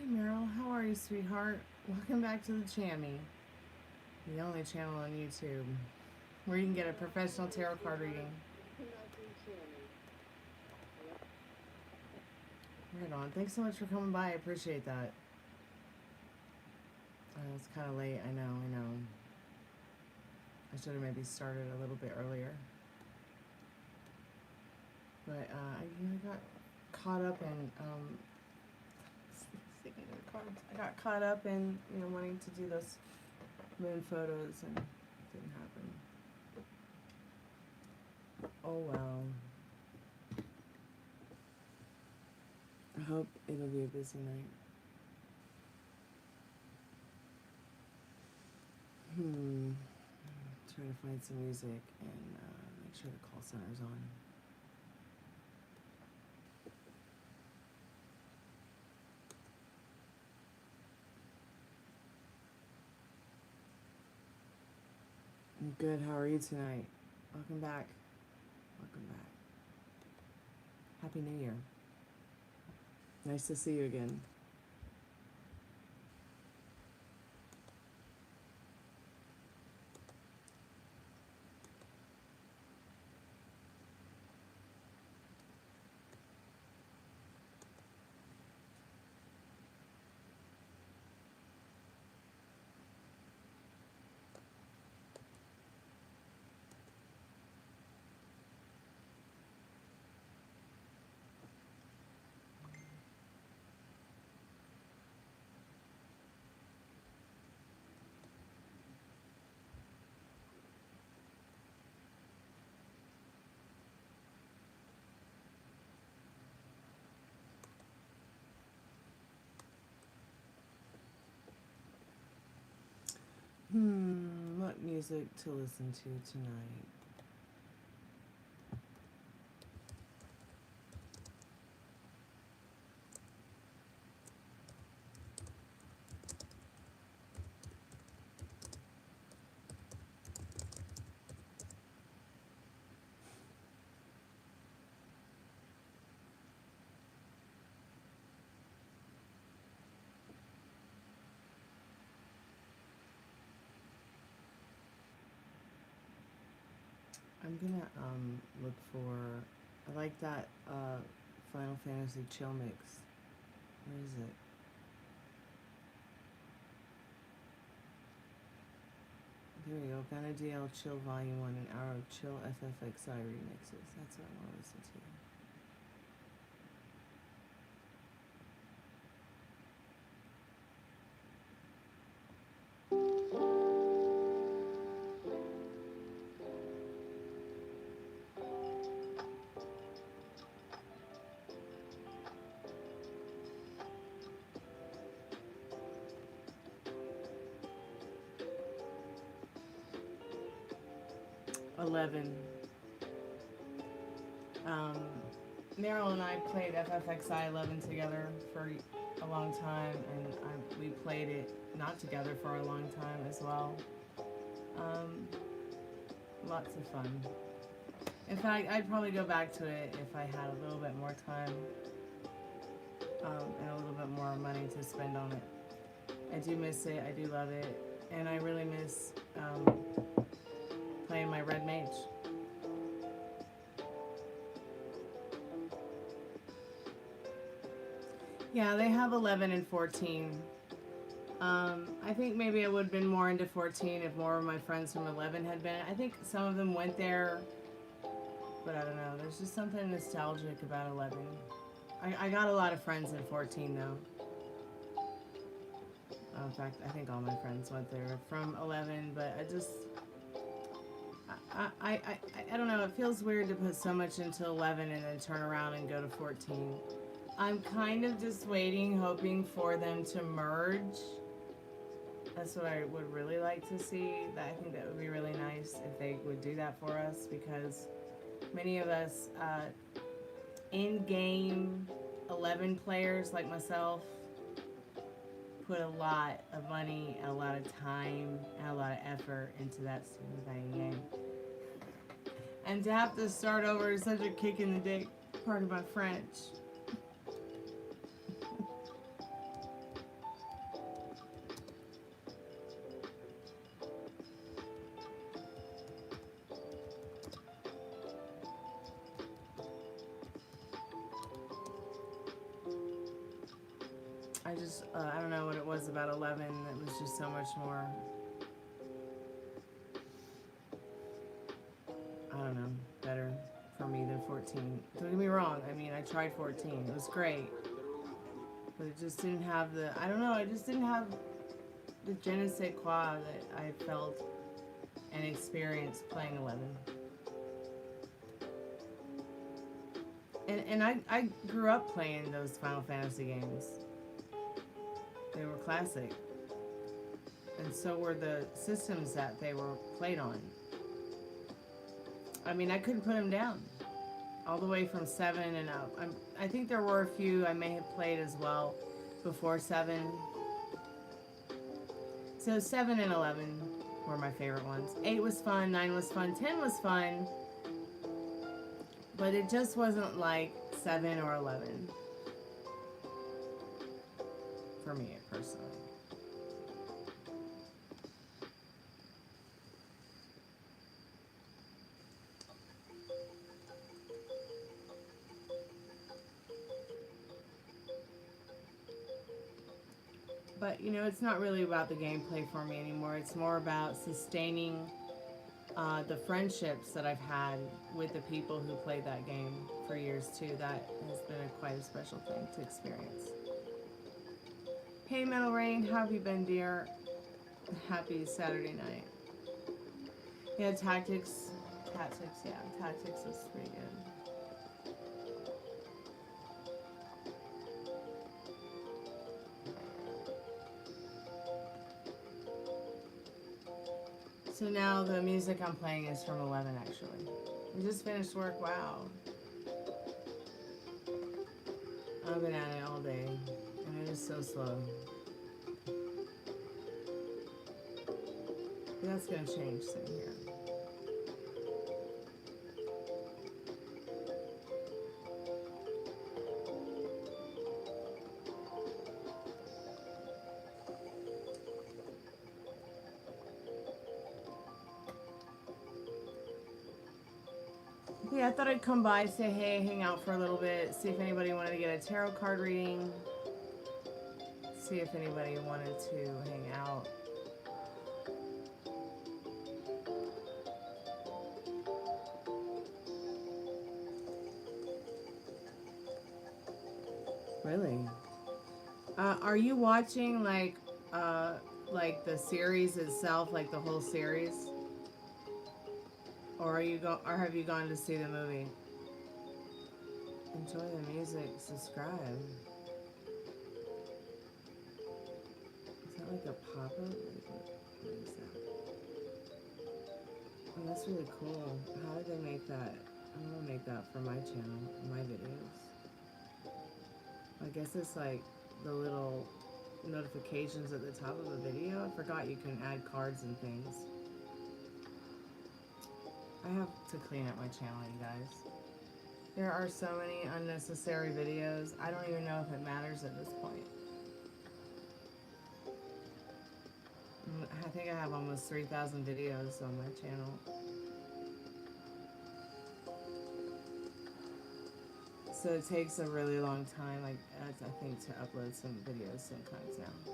Meryl, how are you, sweetheart? Welcome back to the Chammy, the only channel on YouTube where you can get a professional tarot card reading. Right on. Thanks so much for coming by. I appreciate that. It's kind of late. I know. I should have maybe started a little bit earlier. But I got caught up in I got caught up in wanting to do those moon photos, and it didn't happen. Oh well. I hope it'll be a busy night. Try to find some music and make sure the call center's on. I'm good. How are you tonight? Welcome back. Welcome back. Happy New Year. Nice to see you again. What music to listen to tonight? I'm gonna look for, I like that Final Fantasy chill mix. Where is it? There we go. Vanadale Chill Volume 1 and Arrow Chill FFXI remixes. That's what I want to listen to. Meryl and I played FFXI 11 together for a long time, and we played it not together for a long time as well. Lots of fun. In fact, I'd probably go back to it if I had a little bit more time and a little bit more money to spend on it. I do miss it. I do love it. And I really miss playing my Red Mage. Yeah, they have 11 and 14. I think maybe I would have been more into 14 if more of my friends from 11 had been. I think some of them went there, but I don't know. There's just something nostalgic about 11. I got a lot of friends in 14 though. In fact, I think all my friends went there from 11, but I don't know. It feels weird to put so much into 11 and then turn around and go to 14. I'm kind of just waiting, hoping for them to merge. That's what I would really like to see. I think that would be really nice if they would do that for us, because many of us in-game 11 players like myself put a lot of money and a lot of time and a lot of effort into that stupid game. And to have to start over is such a kick in the dick, pardon my French. I just, I don't know what it was about 11 that was just so much more, I don't know, better for me than 14. Don't get me wrong, I mean, I tried 14. It was great. But it just didn't have the, I don't know, I just didn't have the je ne sais quoi that I felt and experienced playing 11. And I grew up playing those Final Fantasy games. They were classic. And so were the systems that they were played on. I mean, I couldn't put them down. All the way from 7 and up. I think there were a few I may have played as well before 7. So 7 and 11 were my favorite ones. 8 was fun, 9 was fun, 10 was fun. But it just wasn't like 7 or 11. For me, personally. But, you know, it's not really about the gameplay for me anymore. It's more about sustaining the friendships that I've had with the people who played that game for years, too. That has been quite a special thing to experience. Hey, Metal Rain, how have you been, dear? Happy Saturday night. Yeah, Tactics, yeah, Tactics is pretty good. So now the music I'm playing is from 11, actually. I just finished work, wow. I've been at it all day, and it is so slow. But that's gonna change soon here. Yeah, I thought I'd come by, say hey, hang out for a little bit, see if anybody wanted to get a tarot card reading, see if anybody wanted to hang out. Really? Are you watching like the series itself, like the whole series? Or or have you gone to see the movie? Enjoy the music. Subscribe. Is that like a pop-up? What is that? Oh, that's really cool. How did they make that? I'm gonna make that for my channel, my videos. I guess it's like the little notifications at the top of a video. I forgot you can add cards and things. I have to clean up my channel, you guys. There are so many unnecessary videos. I don't even know if it matters at this point. I think I have almost 3,000 videos on my channel. So it takes a really long time, I think, to upload some videos sometimes now.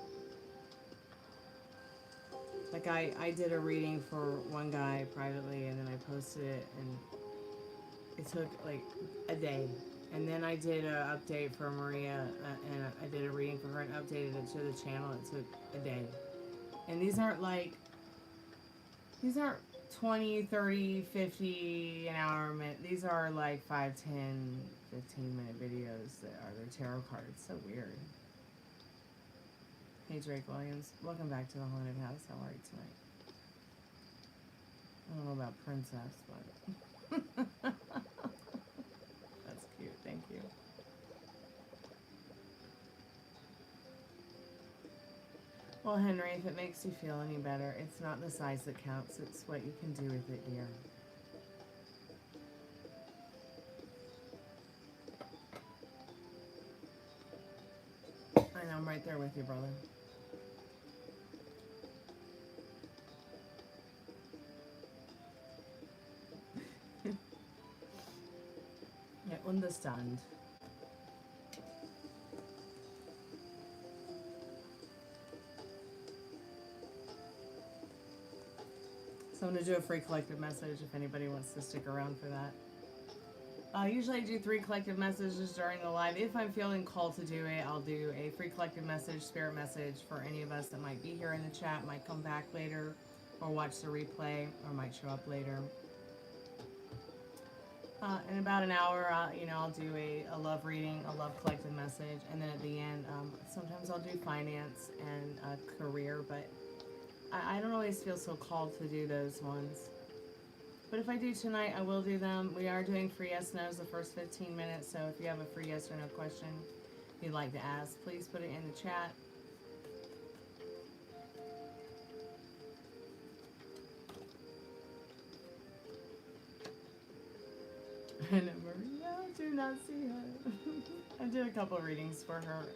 Like I did a reading for one guy privately, and then I posted it, and it took like a day. And then I did an update for Maria, and I did a reading for her and updated it to the channel. It took a day. And these aren't 20, 30, 50 an hour minute. These are like 5, 10, 15-minute videos that are their tarot cards. So weird. Hey Drake Williams, welcome back to the Haunted House. How are you tonight? I don't know about Princess, but that's cute. Thank you. Well, Henry, if it makes you feel any better, it's not the size that counts. It's what you can do with it, dear. I know, I'm right there with you, brother. I understand. So I'm going to do a free collective message if anybody wants to stick around for that. Usually I do 3 collective messages during the live. If I'm feeling called to do it, I'll do a free collective message, spirit message for any of us that might be here in the chat, might come back later, or watch the replay, or might show up later. In about an hour, you know, I'll do a love reading, a love collective message, and then at the end, sometimes I'll do finance and career, but I don't always feel so called to do those ones. But if I do tonight, I will do them. We are doing free yes no's the first 15 minutes, so if you have a free yes or no question you'd like to ask, please put it in the chat. And Maria, I do not see her. I did a couple readings for her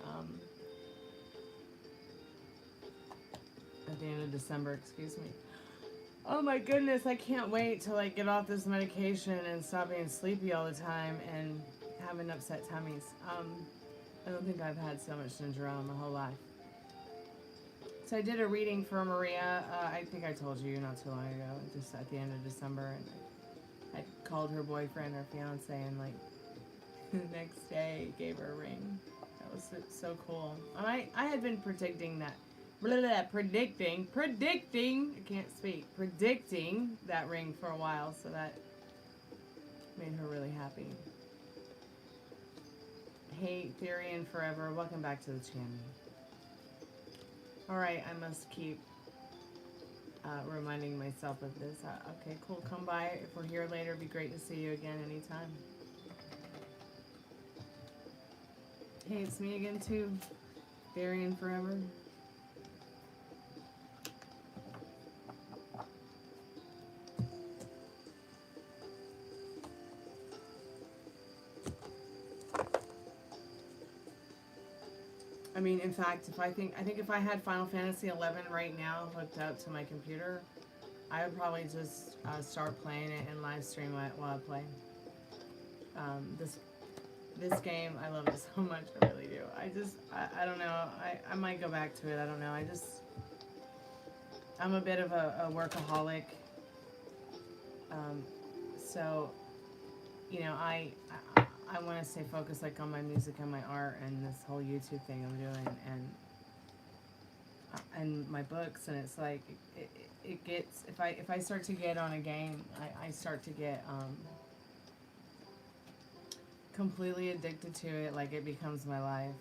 at the end of December, excuse me. Oh my goodness, I can't wait to like get off this medication and stop being sleepy all the time and having upset tummies. I don't think I've had so much syndrome my whole life. So I did a reading for Maria, I think I told you not too long ago, just at the end of December, and I called her boyfriend or fiance and like the next day gave her a ring. That was so cool. I had been predicting that. Predicting, I can't speak, predicting that ring for a while, so that made her really happy. Hey, Theory and Forever, welcome back to the channel. Alright, I must keep reminding myself of this. Okay, cool, come by. If we're here later, it'd be great to see you again anytime. Hey, it's me again too, Theory and Forever. I mean, in fact, I think if I had Final Fantasy 11 right now hooked up to my computer, I would probably just start playing it and live stream it while I play. This game, I love it so much. I really do. I don't know. I might go back to it. I don't know. I'm a bit of a workaholic. So, you know, I want to stay focused like on my music and my art and this whole YouTube thing I'm doing and my books, and it's like it gets, if I start to get on a game, I start to get completely addicted to it, like it becomes my life.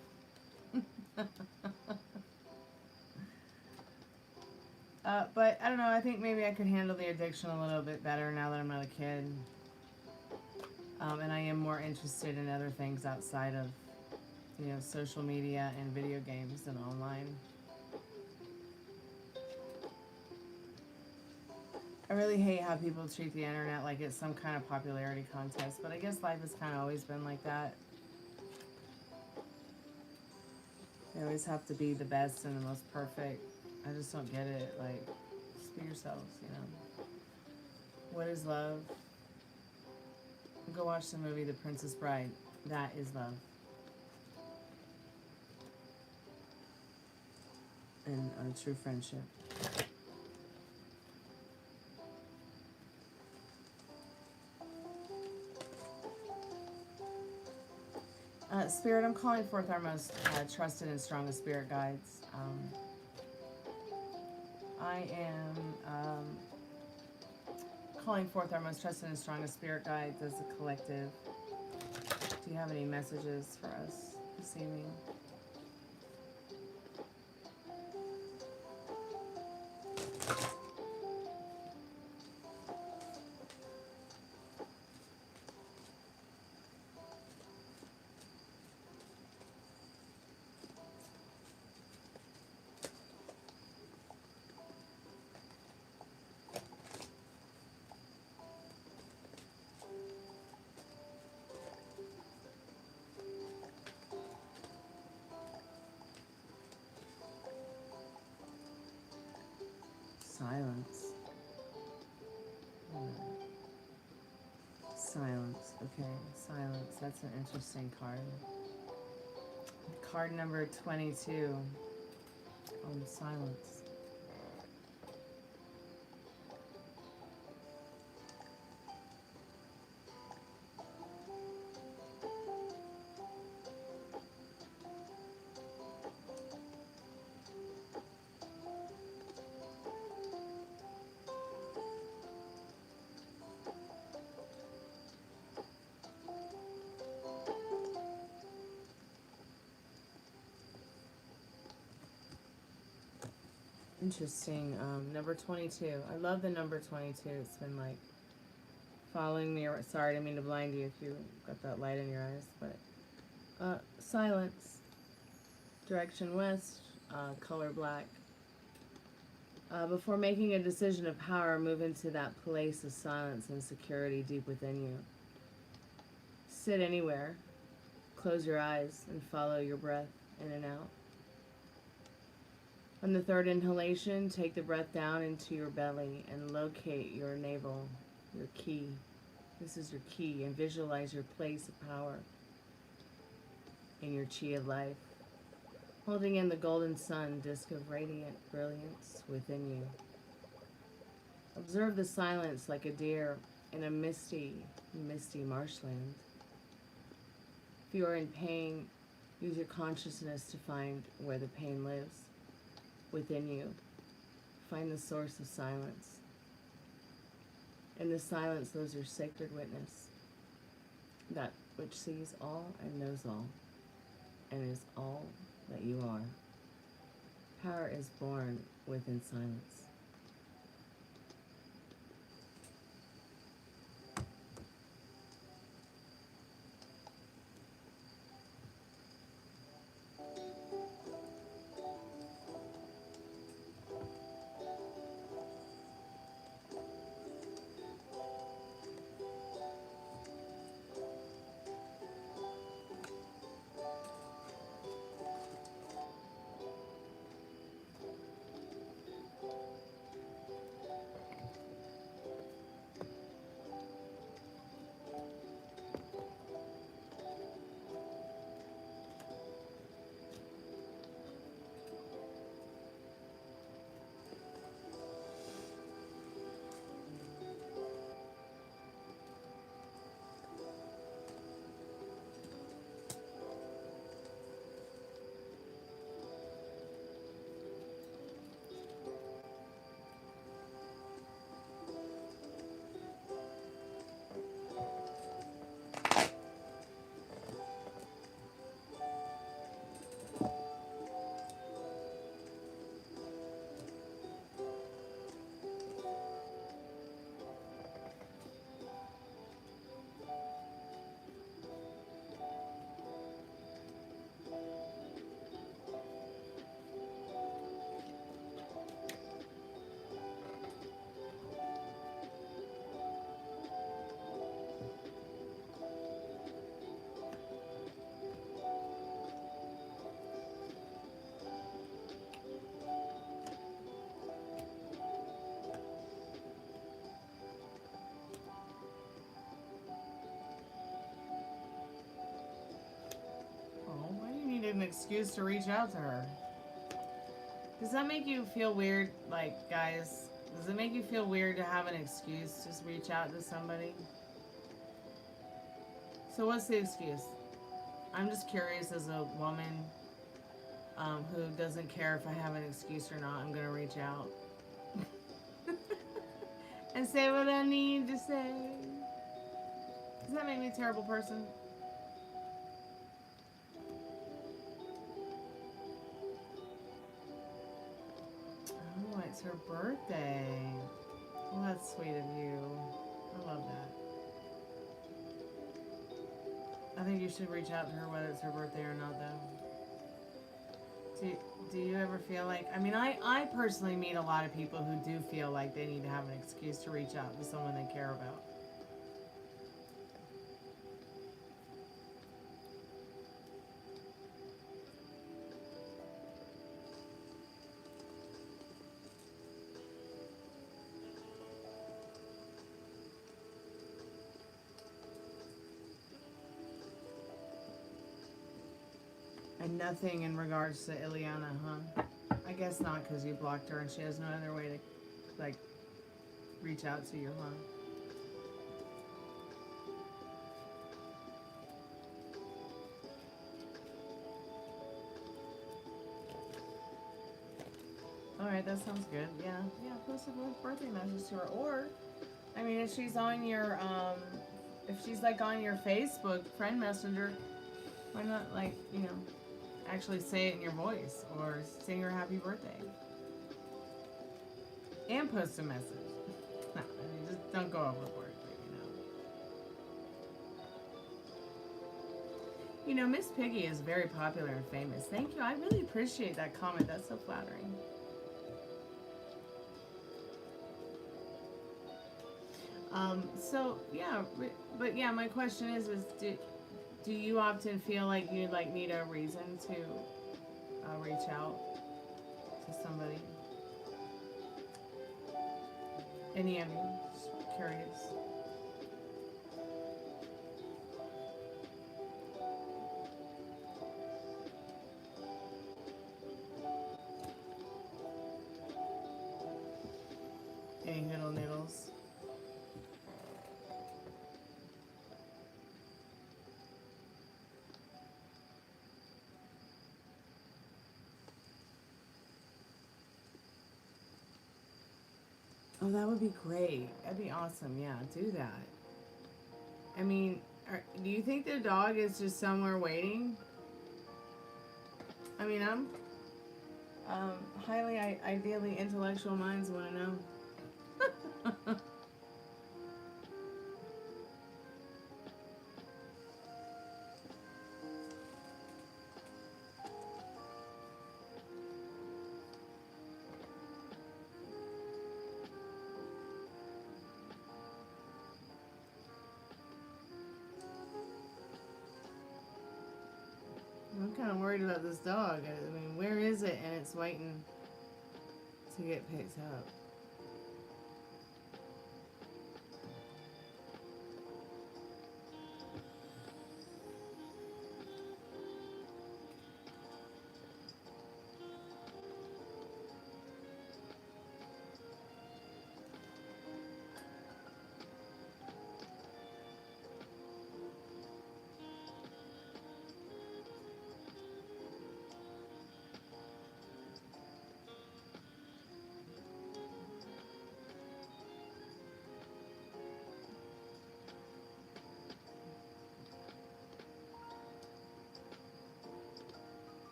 But I don't know, I think maybe I could handle the addiction a little bit better now that I'm not a kid. And I am more interested in other things outside of, you know, social media and video games and online. I really hate how people treat the internet like it's some kind of popularity contest, but I guess life has kind of always been like that. They always have to be the best and the most perfect. I just don't get it. Like, just be yourselves, you know. What is love? Go watch the movie The Princess Bride. That is love. And a true friendship. Spirit, I'm calling forth our most trusted and strongest spirit guides. I am calling forth our most trusted and strongest spirit guides as a collective. Do you have any messages for us this evening? Silence. Silence. Okay, silence. That's an interesting card. Card number 22. Silence. Interesting. Number 22. I love the number 22. It's been like following me. Sorry, I didn't mean to blind you if you got that light in your eyes. But silence. Direction west. Color black. Before making a decision of power, move into that place of silence and security deep within you. Sit anywhere. Close your eyes and follow your breath in and out. On the third inhalation, take the breath down into your belly and locate your navel, your key. This is your key, and visualize your place of power in your chi of life, holding in the golden sun disk of radiant brilliance within you. Observe the silence like a deer in a misty, misty marshland. If you are in pain, use your consciousness to find where the pain lives. Within you, find the source of silence. In the silence lives your sacred witness, that which sees all and knows all, and is all that you are. Power is born within silence. An excuse to reach out to her. Does that make you feel weird, like, guys? Does it make you feel weird to have an excuse to reach out to somebody? So what's the excuse? I'm just curious, as a woman who doesn't care if I have an excuse or not, I'm gonna reach out and say what I need to say. Does that make me a terrible person? Oh, it's her birthday. Well, that's sweet of you. I love that. I think you should reach out to her whether it's her birthday or not, though. Do you ever feel like... I mean, I personally meet a lot of people who do feel like they need to have an excuse to reach out to someone they care about. And nothing in regards to Ileana, huh? I guess not, because you blocked her and she has no other way to, like, reach out to you, huh? Alright, that sounds good. Yeah, post a birthday message to her. Or, I mean, if she's on your, if she's, like, on your Facebook friend messenger, why not, like, you know, actually say it in your voice or sing her happy birthday. And post a message. No, I mean, just don't go overboard, you know. Miss Piggy is very popular and famous. Thank you. I really appreciate that comment. That's so flattering. So yeah, but yeah, my question is do you often feel like you like need a reason to reach out to somebody? Any of you? Just curious. Any middle niddles? Oh, that would be great. That'd be awesome. Yeah, do that. I mean, do you think the dog is just somewhere waiting? I mean, I'm highly, ideally intellectual minds want to know. I'm kind of worried about this dog. I mean, where is it? And it's waiting to get picked up.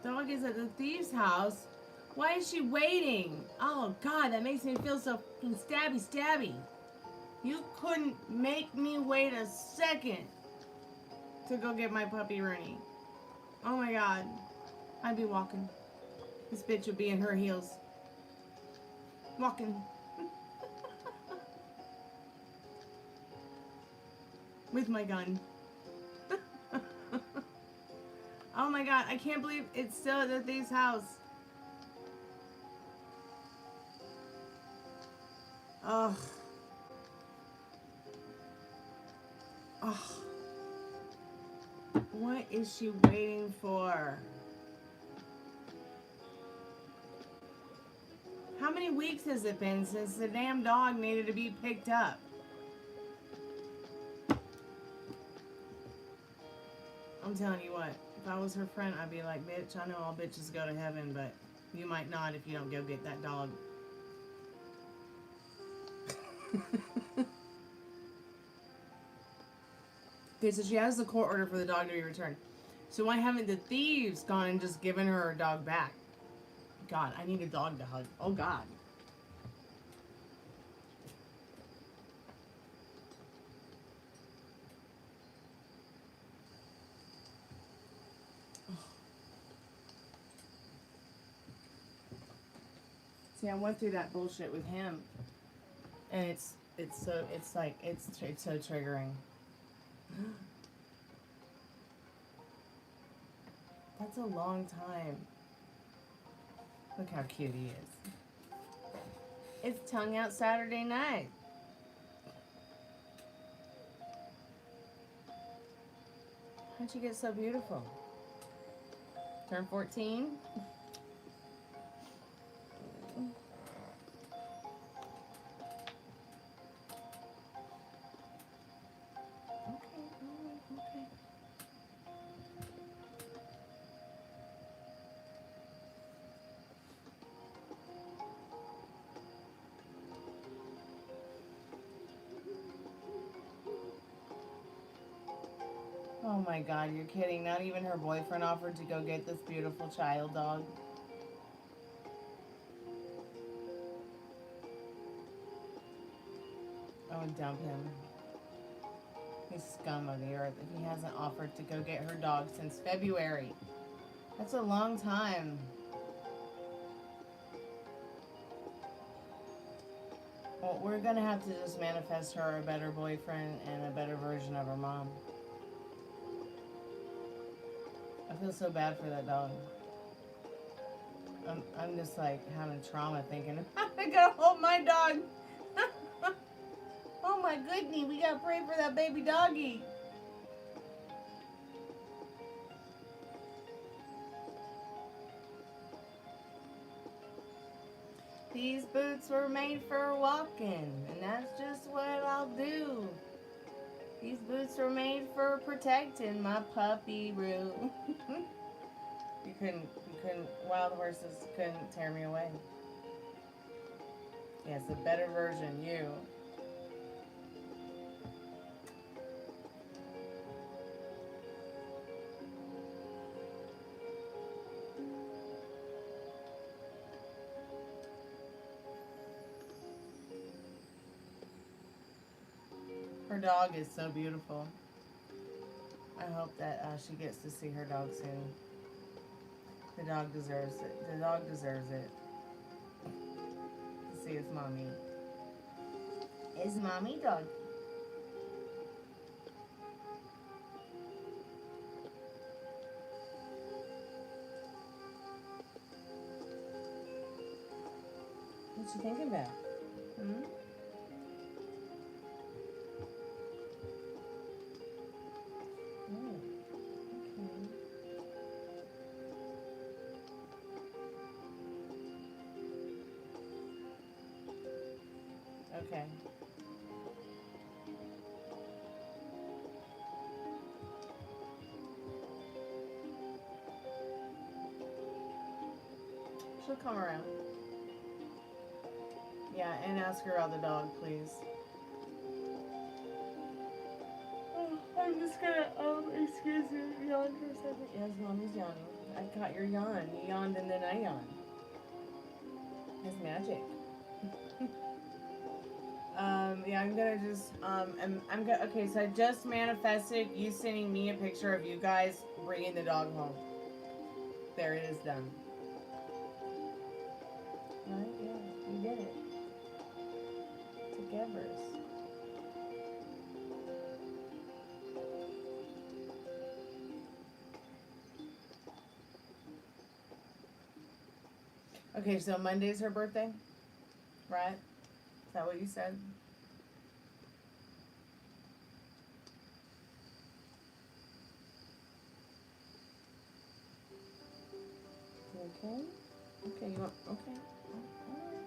Dog is at the thief's house. Why is she waiting? Oh God, that makes me feel so fucking stabby. You couldn't make me wait a second to go get my puppy Rooney. Oh my God, I'd be walking. This bitch would be in her heels. Walking. With my gun. Oh my God, I can't believe it's still at the thief's house. Ugh. Ugh. What is she waiting for? How many weeks has it been since the damn dog needed to be picked up? I'm telling you what, if I was her friend, I'd be like, bitch, I know all bitches go to heaven, but you might not if you don't go get that dog. Okay, so she has the court order for the dog to be returned. So why haven't the thieves gone and just given her dog back? God, I need a dog to hug. Oh God. See, I went through that bullshit with him, and it's so triggering. That's a long time. Look how cute he is. It's tongue out Saturday night. How'd you get so beautiful? Turn 14? Oh Oh my god, you're kidding. Not even her boyfriend offered to go get this beautiful child dog. I would dump him. He's scum of the earth if he hasn't offered to go get her dog since February. That's a long time. Well, we're gonna have to just manifest her a better boyfriend and a better version of her mom. I feel so bad for that dog. I'm just like having trauma thinking, I gotta hold my dog. Oh my goodness, we gotta pray for that baby doggy. These boots were made for walking, and that's just what I'll do. These boots were made for protecting my puppy Roo. You couldn't, wild horses couldn't tear me away. Yes, a better version, you. Her dog is so beautiful. I hope that she gets to see her dog soon. The dog deserves it. The dog deserves it. To see his mommy. His mommy dog. What you thinking about? Hmm? Okay. She'll come around. Yeah, and ask her about the dog, please. Oh, I'm just gonna, excuse me, yawn for a second. Yes, Mommy's yawning. I caught your yawn. You yawned and then I yawned. That's magic. Yeah, I'm gonna just, I'm gonna, okay, so I just manifested you sending me a picture of you guys bringing the dog home. There it is done. Right? Yeah, you did it. Together. Okay, so Monday's her birthday, right? Is that what you said? Okay. Okay, you want, okay. Alright.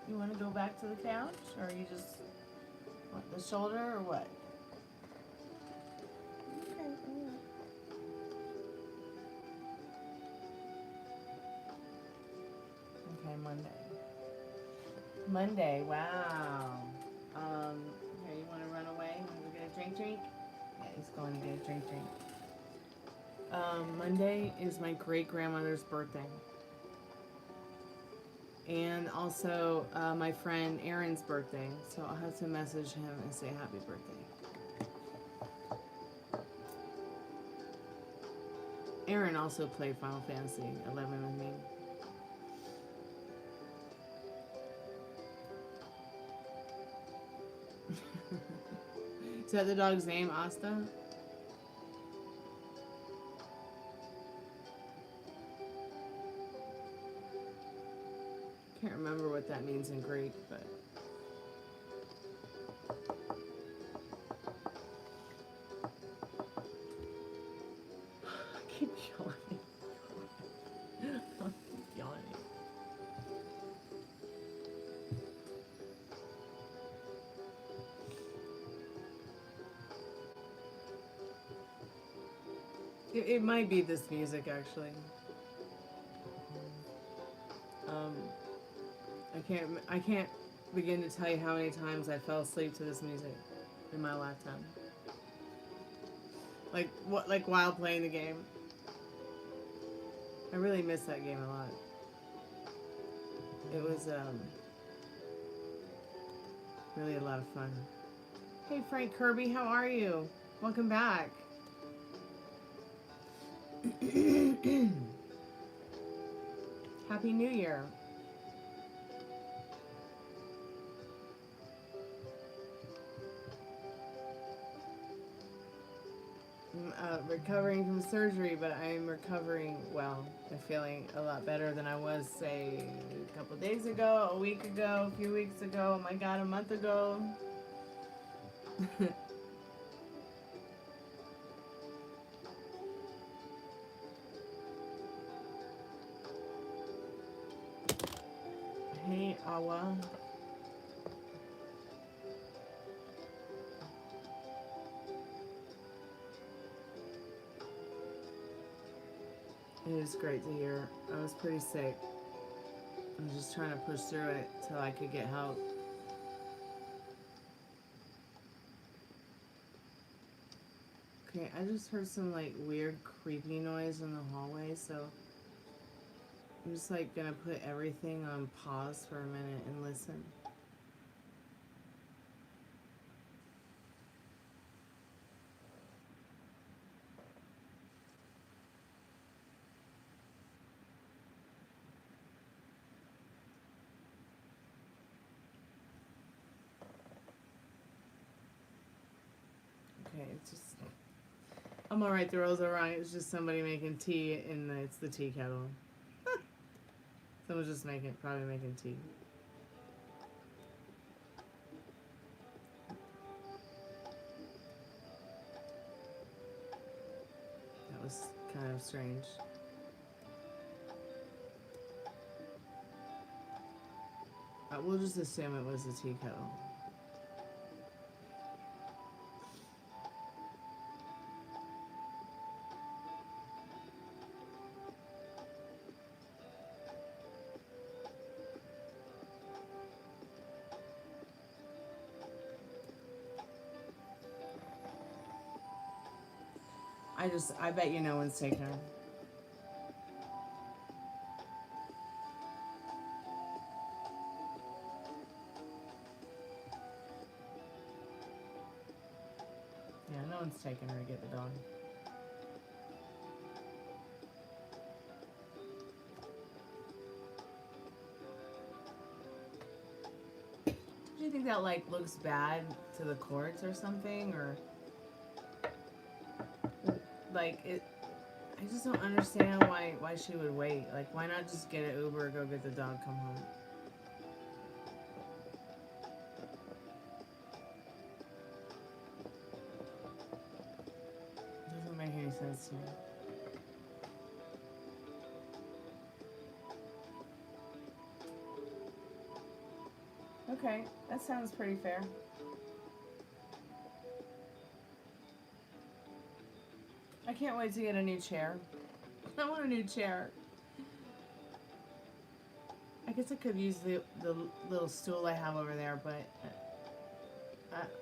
You want to go back to the couch, or you just want the shoulder, or what? Okay, alright. Okay, Monday. Monday, wow. Here, you want to run away? Want to go get a drink? Yeah, he's going to get a drink. Monday is my great-grandmother's birthday. And also my friend Aaron's birthday. So I'll have to message him and say happy birthday. Aaron also played Final Fantasy 11 with me. Is that the dog's name, Asta? Can't remember what that means in Greek, but I keep yawning. I keep yawning. It might be this music, actually. I can't begin to tell you how many times I fell asleep to this music in my lifetime. Like what? Like while playing the game. I really miss that game a lot. It was really a lot of fun. Hey Frank Kirby, how are you? Welcome back. Happy New Year. I'm recovering from surgery, but I'm recovering well. I'm feeling a lot better than I was, say, a couple days ago, a week ago, a few weeks ago, oh my god, a month ago. Hey, Awa. It was great to hear. I was pretty sick. I was just trying to push through it till I could get help. Okay, I just heard some like weird creepy noise in the hallway, so I'm just like gonna put everything on pause for a minute and listen. Okay, it's just, I'm alright, the rolls are wrong. It's just somebody making tea and it's the tea kettle. Someone's just probably making tea. That was kind of strange. We'll just assume it was the tea kettle. I bet you no one's taking her. Yeah, no one's taking her to get the dog. Do you think that like looks bad to the courts or something, or like it? I just don't understand why she would wait. Like, why not just get an Uber, go get the dog, come home? Doesn't make any sense to me. Okay, that sounds pretty fair. I can't wait to get a new chair. I want a new chair. I guess I could use the little stool I have over there, but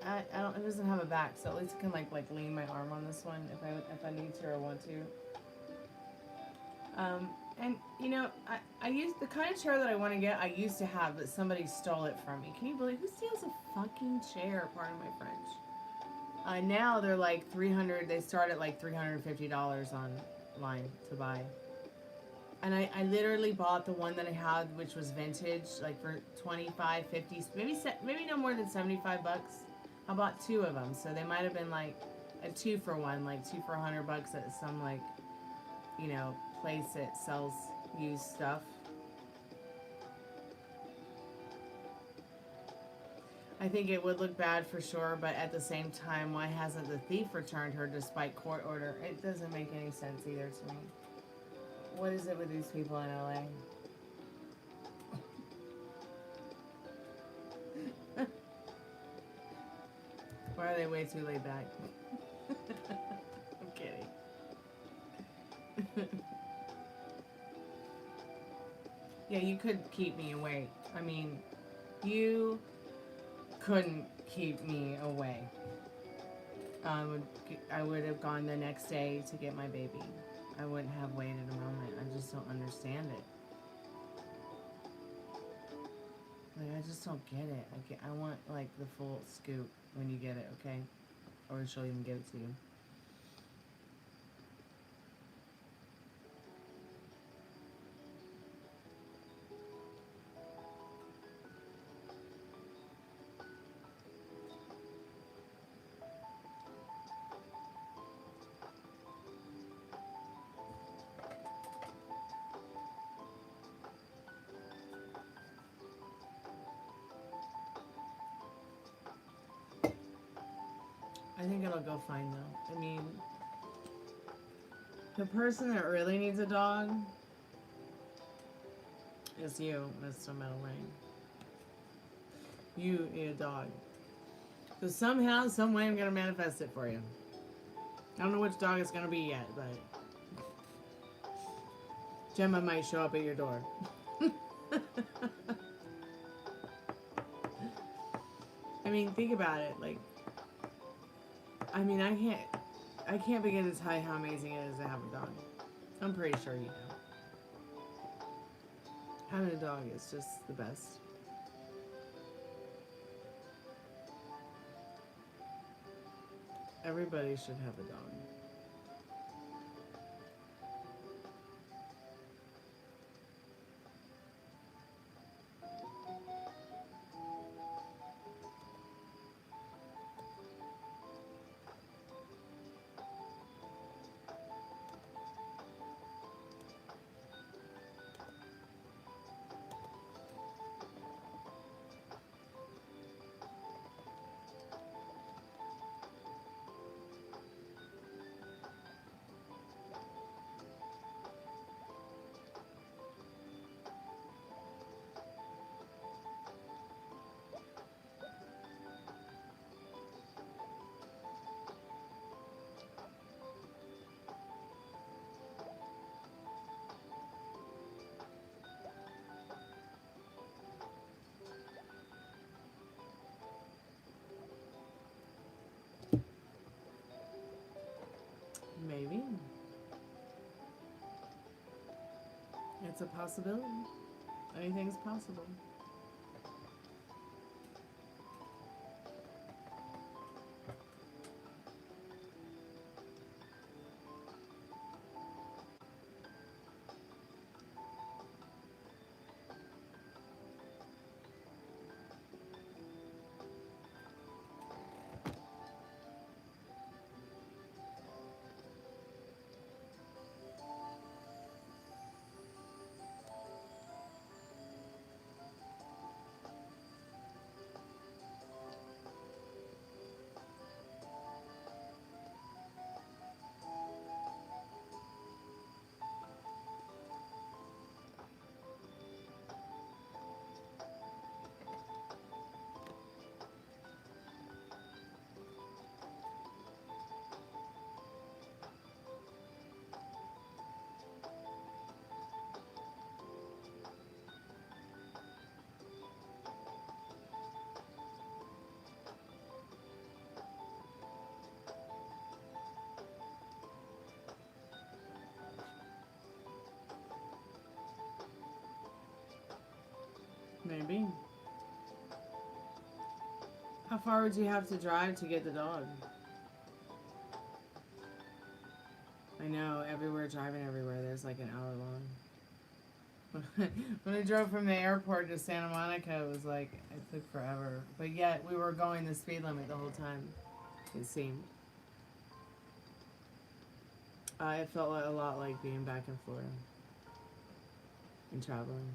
I don't. It doesn't have a back, so at least I can like lean my arm on this one if I need to or want to. And you know, I used the kind of chair that I want to get. I used to have, but somebody stole it from me. Can you believe who steals a fucking chair? Pardon my French. Now they're like $300. They start at like $350 online to buy. And I literally bought the one that I had, which was vintage, like for 25, 50, maybe no more than 75 bucks. I bought two of them, so they might have been like a 2-for-1, like 2 for $100 at some like, you know, place that sells used stuff. I think it would look bad for sure, but at the same time, why hasn't the thief returned her despite court order? It doesn't make any sense either to me. What is it with these people in LA? Why are they way too laid back? I'm kidding. Yeah, you could keep me away. I mean, you couldn't keep me away. I would have gone the next day to get my baby. I wouldn't have waited a moment. I just don't understand it. Like, I just don't get it. I want, like, the full scoop when you get it, okay? Or she'll even give it to you. I think it'll go fine, though. I mean, the person that really needs a dog is you, Mr. Metal Rain. You need a dog. So somehow, some way, I'm going to manifest it for you. I don't know which dog it's going to be yet, but Gemma might show up at your door. I mean, think about it. Like, I mean, I can't begin to tell you how amazing it is to have a dog. I'm pretty sure you know. Having a dog is just the best. Everybody should have a dog. Maybe. It's a possibility. Anything's possible. Maybe. How far would you have to drive to get the dog? I know, driving everywhere, there's like an hour long. When I drove from the airport to Santa Monica, it was like, it took forever. But yet, we were going the speed limit the whole time, it seemed. It felt a lot like being back in Florida and traveling.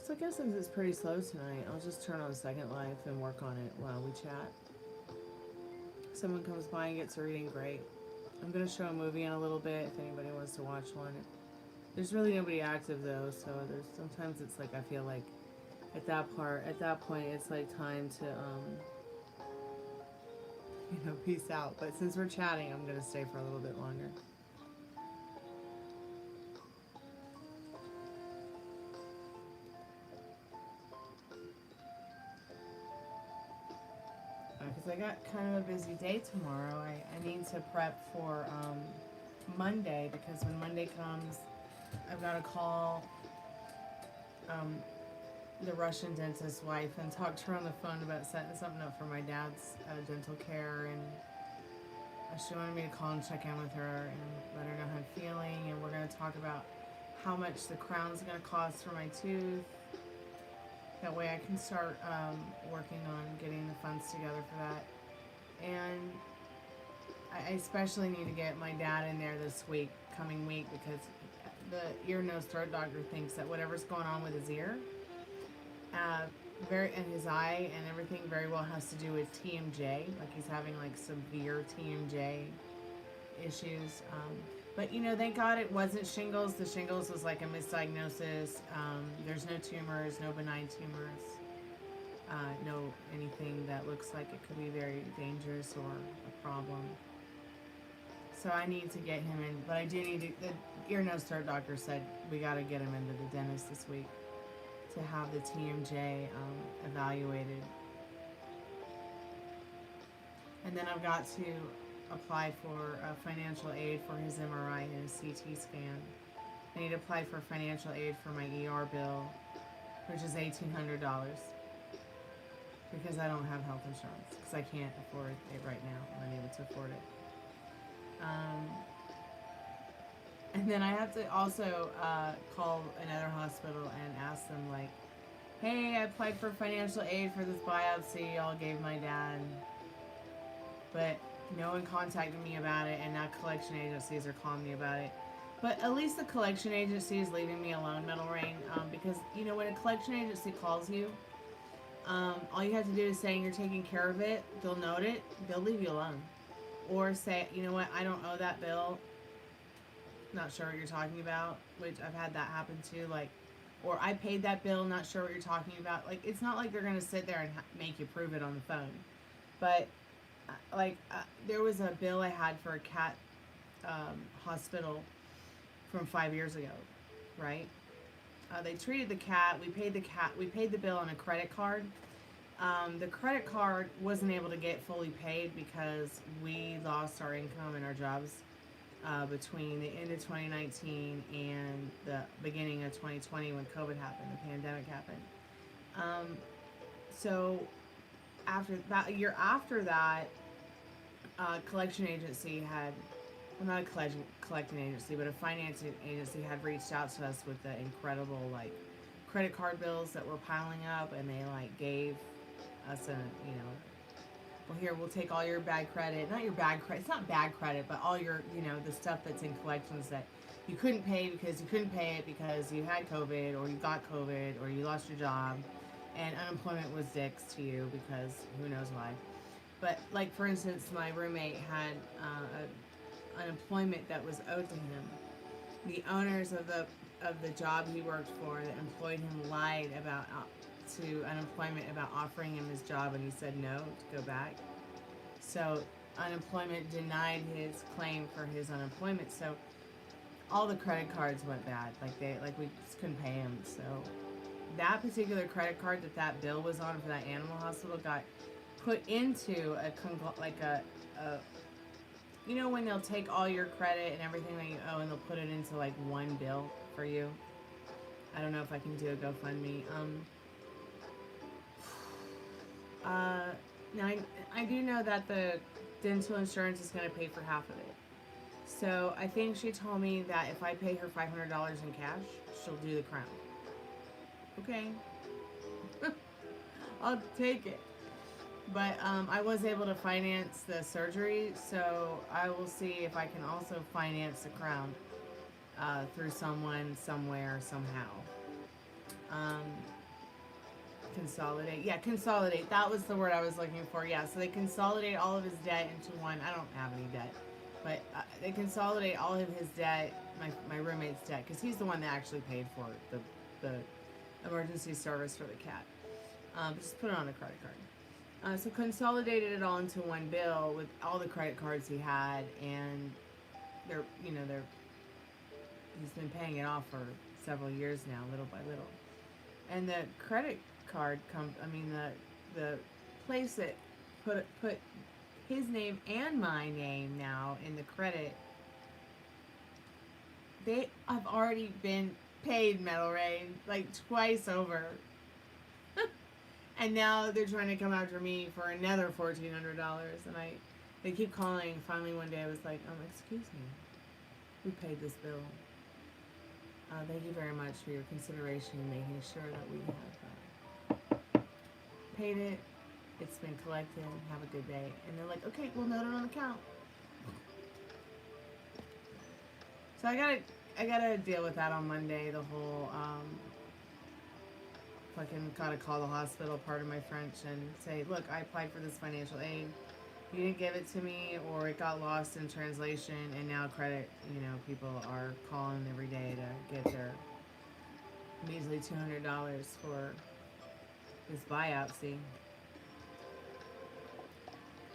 So I guess since it's pretty slow tonight, I'll just turn on Second Life and work on it while we chat. If someone comes by and gets a reading, great. I'm going to show a movie in a little bit if anybody wants to watch one. There's really nobody active though, so there's sometimes it's like I feel like at that point it's like time to peace out. But since we're chatting, I'm gonna stay for a little bit longer. Because I got kind of a busy day tomorrow. I need to prep for Monday, because when Monday comes, I've got to call the Russian dentist's wife and talk to her on the phone about setting something up for my dad's dental care. And she wanted me to call and check in with her and let her know how I'm feeling. And we're going to talk about how much the crown's going to cost for my tooth. That way I can start working on getting the funds together for that. And I especially need to get my dad in there this coming week, because the ear, nose, throat doctor thinks that whatever's going on with his ear, and his eye and everything very well has to do with TMJ. Like he's having like severe TMJ issues. But thank God it wasn't shingles. The shingles was like a misdiagnosis. There's no tumors, no benign tumors, no anything that looks like it could be very dangerous or a problem. So I need to get him in, but I do need to, the ear, nose, throat doctor said we got to get him into the dentist this week to have the TMJ evaluated. And then I've got to apply for financial aid for his MRI and his CT scan. I need to apply for financial aid for my ER bill, which is $1,800, because I don't have health insurance, because I can't afford it right now. I'm unable to afford it. And then I have to also call another hospital and ask them, like, hey, I applied for financial aid for this biopsy y'all gave my dad, but no one contacted me about it, and now collection agencies are calling me about it. But at least the collection agency is leaving me alone, Metal Rain, because, when a collection agency calls you, all you have to do is say you're taking care of it, they'll note it, they'll leave you alone. Or say, you know what, I don't owe that bill, not sure what you're talking about, which I've had that happen too, like, or I paid that bill, not sure what you're talking about. Like, it's not like they're going to sit there and make you prove it on the phone. But, there was a bill I had for a cat hospital from 5 years ago, right? They treated the cat, we paid the bill on a credit card. The credit card wasn't able to get fully paid because we lost our income and our jobs between the end of 2019 and the beginning of 2020 when COVID happened, the pandemic happened. So after that, a year after that, collection agency had, well, not a collecting agency, but a financing agency had reached out to us with the incredible, like, credit card bills that were piling up, and they, like, gave us a, well, here, we'll take all your bad credit, not your bad credit, it's not bad credit, but all your, the stuff that's in collections that you couldn't pay because you couldn't pay it because you had COVID, or you got COVID, or you lost your job, and unemployment was dicks to you because who knows why. But, like, for instance, my roommate had unemployment that was owed to him. The owners of the job he worked for that employed him lied about to unemployment about offering him his job, and he said no to go back. So unemployment denied his claim for his unemployment. So all the credit cards went bad. We just couldn't pay him. So that particular credit card that bill was on for that animal hospital got put into when they'll take all your credit and everything that you owe and they'll put it into like one bill for you. I don't know if I can do a GoFundMe. Now I do know that the dental insurance is going to pay for half of it. So I think she told me that if I pay her $500 in cash, she'll do the crown. Okay. I'll take it. But I was able to finance the surgery, so I will see if I can also finance the crown through someone, somewhere, somehow. Consolidate. Yeah, consolidate. That was the word I was looking for. Yeah, so they consolidate all of his debt into one. I don't have any debt. But they consolidate all of his debt, my roommate's debt, because he's the one that actually paid for the emergency service for the cat. Just put it on a credit card. So consolidated it all into one bill with all the credit cards he had, and he's been paying it off for several years now, little by little. And the credit card the place that put his name and my name now in the credit, they have already been paid, Metal Rain, like twice over. And now they're trying to come after me for another $1,400. And they keep calling. Finally one day I was like, excuse me, who paid this bill? Thank you very much for your consideration in making sure that we have paid it. It's been collected. Have a good day. And they're like, okay, we'll note it on the account. So I gotta deal with that on Monday. The whole fucking gotta call the hospital, pardon my French, and say, look, I applied for this financial aid. You didn't give it to me, or it got lost in translation, and now credit, people are calling every day to get their measly $200 for this buyout. See,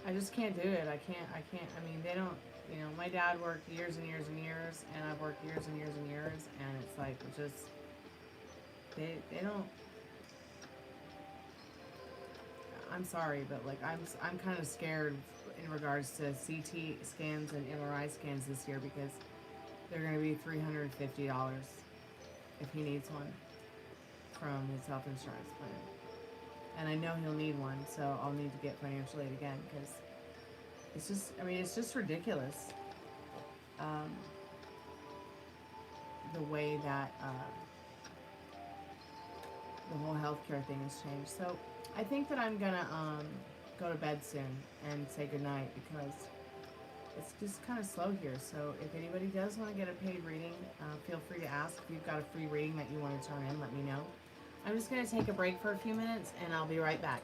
I just can't do it. I can't. I mean, they don't. My dad worked years and years and years, and I've worked years and years and years, and it's like just they don't. I'm sorry, but like I'm kind of scared in regards to CT scans and MRI scans this year, because they're going to be $350 if he needs one from his health insurance plan. And I know he'll need one, so I'll need to get financial aid again, because it's just ridiculous. The way that the whole healthcare thing has changed. So I think that I'm gonna go to bed soon and say goodnight, because it's just kind of slow here. So if anybody does want to get a paid reading, feel free to ask. If you've got a free reading that you want to turn in, let me know. I'm just going to take a break for a few minutes, and I'll be right back.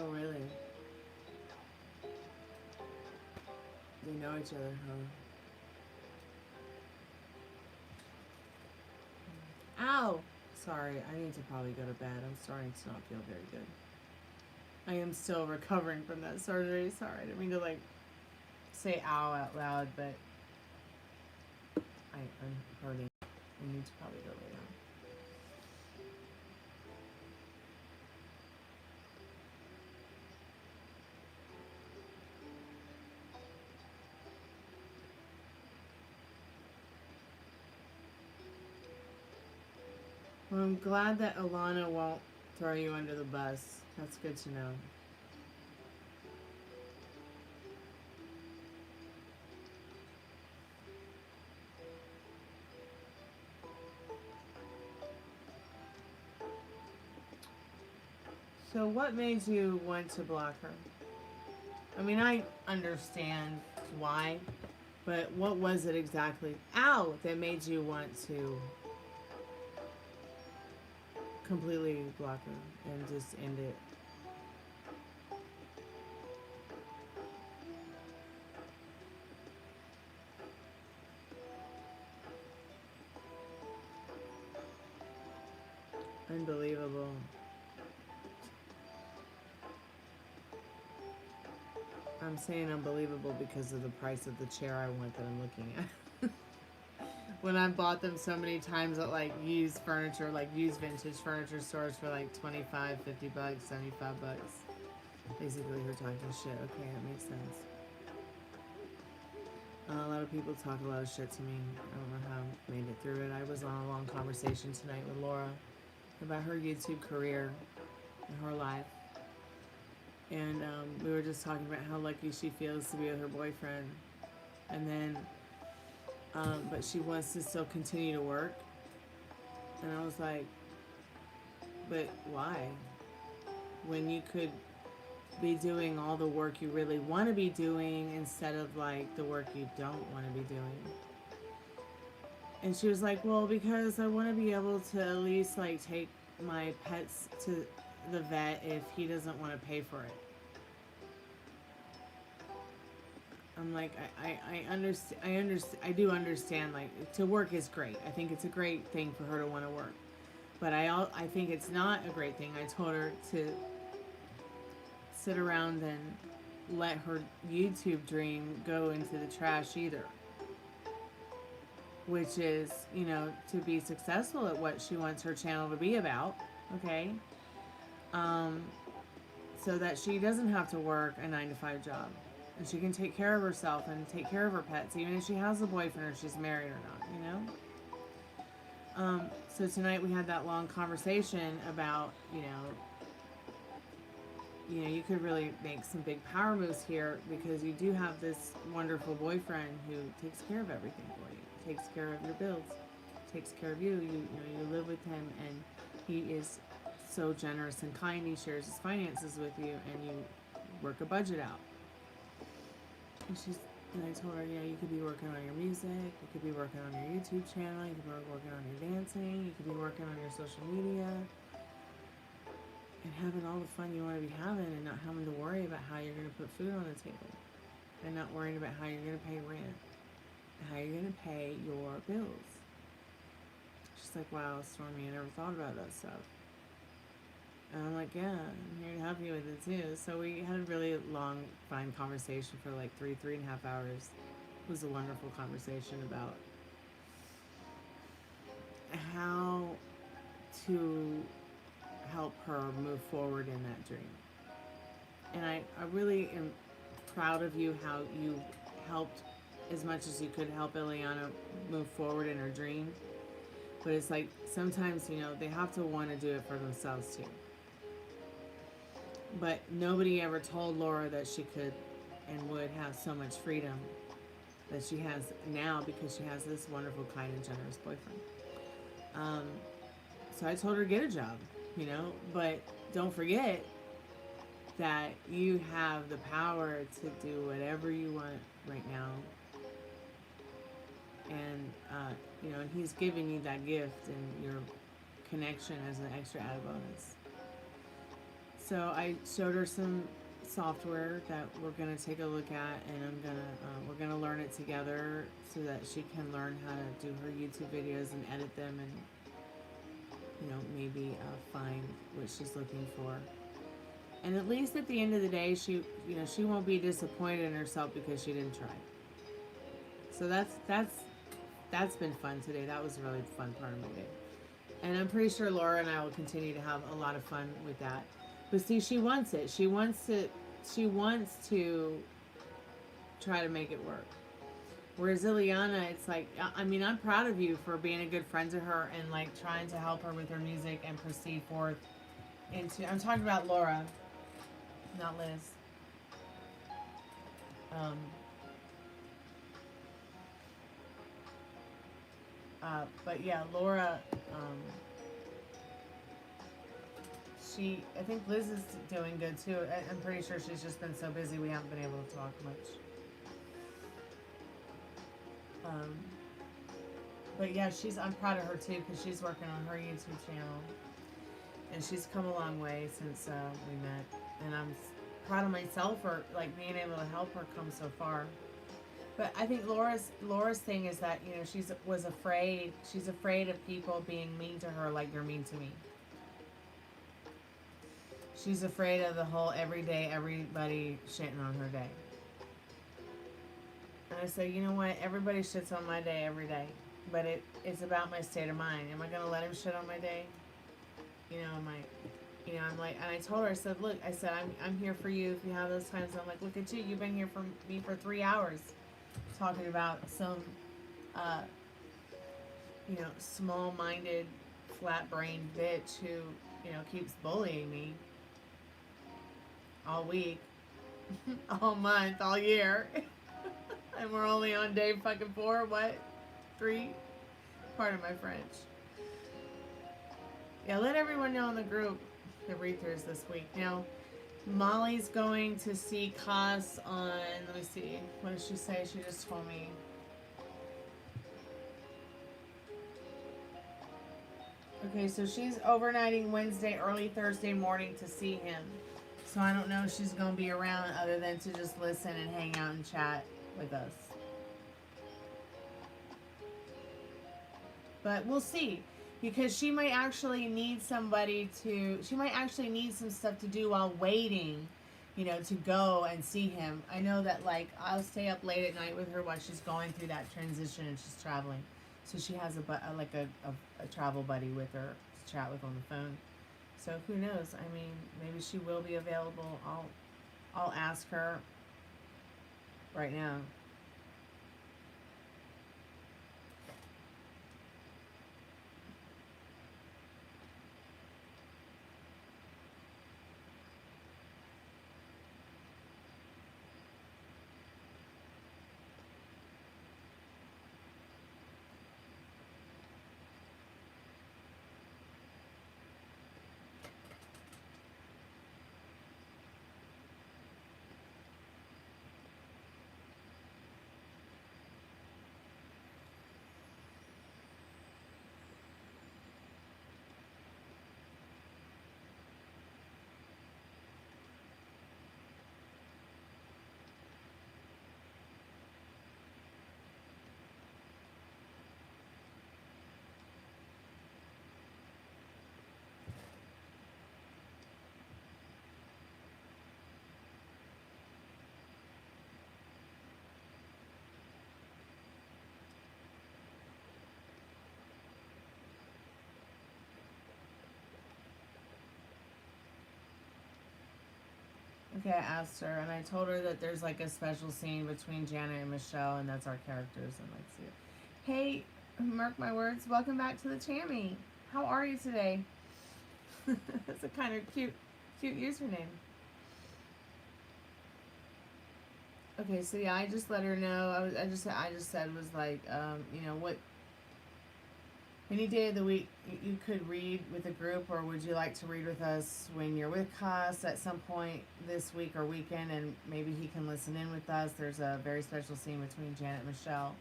Oh, really? They know each other, huh? Ow! Sorry, I need to probably go to bed. I'm starting to not feel very good. I am still recovering from that surgery. Sorry, I didn't mean to, like, say ow out loud, but I'm hurting. I need to probably go lay down. Well, I'm glad that Alana won't throw you under the bus. That's good to know. So what made you want to block her? I mean, I understand why, but what was it exactly, ow, that made you want to completely block her and just end it? Unbelievable. I'm saying unbelievable because of the price of the chair I want that I'm looking at. When I bought them so many times at like used furniture, like used vintage furniture stores for like 25, 50 bucks, 75 bucks. Basically, we're talking shit. Okay, that makes sense. A lot of people talk a lot of shit to me. I don't know how I made it through it. I was on a long conversation tonight with Laura about her YouTube career and her life. And we were just talking about how lucky she feels to be with her boyfriend. And then, but she wants to still continue to work. And I was like, but why? When you could be doing all the work you really want to be doing instead of like the work you don't want to be doing. And she was like, well, because I want to be able to at least like take my pets to the vet if he doesn't want to pay for it. I'm like, I do understand, like, to work is great. I think it's a great thing for her to want to work. But I think it's not a great thing. I told her to sit around and let her YouTube dream go into the trash either. Which is, you know, to be successful at what she wants her channel to be about, okay? So that she doesn't have to work a 9-to-5 job. And she can take care of herself and take care of her pets, even if she has a boyfriend or she's married or not, you know? So tonight we had that long conversation about, you know, you could really make some big power moves here because you do have this wonderful boyfriend who takes care of everything for you, takes care of your bills, takes care of you. You live with him, and he is so generous and kind. He shares his finances with you, and you work a budget out. And I told her, you know, you could be working on your music, you could be working on your YouTube channel, you could be working on your dancing, you could be working on your social media, and having all the fun you want to be having, and not having to worry about how you're going to put food on the table, and not worrying about how you're going to pay rent, and how you're going to pay your bills. She's like, wow, Stormy, I never thought about that stuff. And I'm like, yeah, I'm here to help you with it too. So we had a really long, fine conversation for like 3.5 hours. It was a wonderful conversation about how to help her move forward in that dream. And I really am proud of you, how you helped as much as you could help Ileana move forward in her dream. But it's like, sometimes, you know, they have to want to do it for themselves too. But nobody ever told Laura that she could and would have so much freedom that she has now because she has this wonderful, kind, and generous boyfriend. So I told her to get a job, you know, but don't forget that you have the power to do whatever you want right now. And, you know, and he's giving you that gift and your connection as an extra added bonus. So I showed her some software that we're gonna take a look at, and we're gonna learn it together so that she can learn how to do her YouTube videos and edit them, and maybe find what she's looking for. And at least at the end of the day, she won't be disappointed in herself because she didn't try. So that's been fun today. That was a really fun part of my day. And I'm pretty sure Laura and I will continue to have a lot of fun with that. But see, she wants it. She wants to try to make it work. Whereas Ileana, it's like, I mean, I'm proud of you for being a good friend to her and like trying to help her with her music and proceed forth into, I'm talking about Laura, not Liz. But yeah, Laura, I think Liz is doing good too. I'm pretty sure she's just been so busy we haven't been able to talk much. But yeah, I'm proud of her too because she's working on her YouTube channel. And she's come a long way since we met. And I'm proud of myself for like being able to help her come so far. But I think Laura's thing is that, she's afraid of people being mean to her like they're mean to me. She's afraid of the whole everybody shitting on her day. And I say, you know what? Everybody shits on my day every day. But it's about my state of mind. Am I going to let him shit on my day? I'm like, and I told her, I said, look, I'm here for you if you have those times. I'm like, look at you. You've been here for me for 3 hours talking about some, small-minded, flat-brained bitch who, keeps bullying me all week, all month, all year. And we're only on day fucking 4, what? 3? Pardon my French. Yeah, let everyone know in the group the read-throughs this week. Now, Molly's going to see Haus on, let me see, what did she say? She just told me. Okay, so she's overnighting Wednesday, early Thursday morning to see him. So I don't know if she's going to be around other than to just listen and hang out and chat with us. But we'll see. Because she might actually need she might actually need some stuff to do while waiting, to go and see him. I know that, like, I'll stay up late at night with her while she's going through that transition and she's traveling. So she has a travel buddy with her to chat with on the phone. So who knows? I mean, maybe she will be available. I'll ask her right now. Okay, I asked her, and I told her that there's like a special scene between Janet and Michelle, and that's our characters, and let's see it. Hey, mark my words, welcome back to the Tammy. How are you today? That's a kind of cute username. Okay, so yeah, I just let her know. I just said was like, what. Any day of the week you could read with a group, or would you like to read with us when you're with Haus at some point this week or weekend, and maybe he can listen in with us. There's a very special scene between Janet and Michelle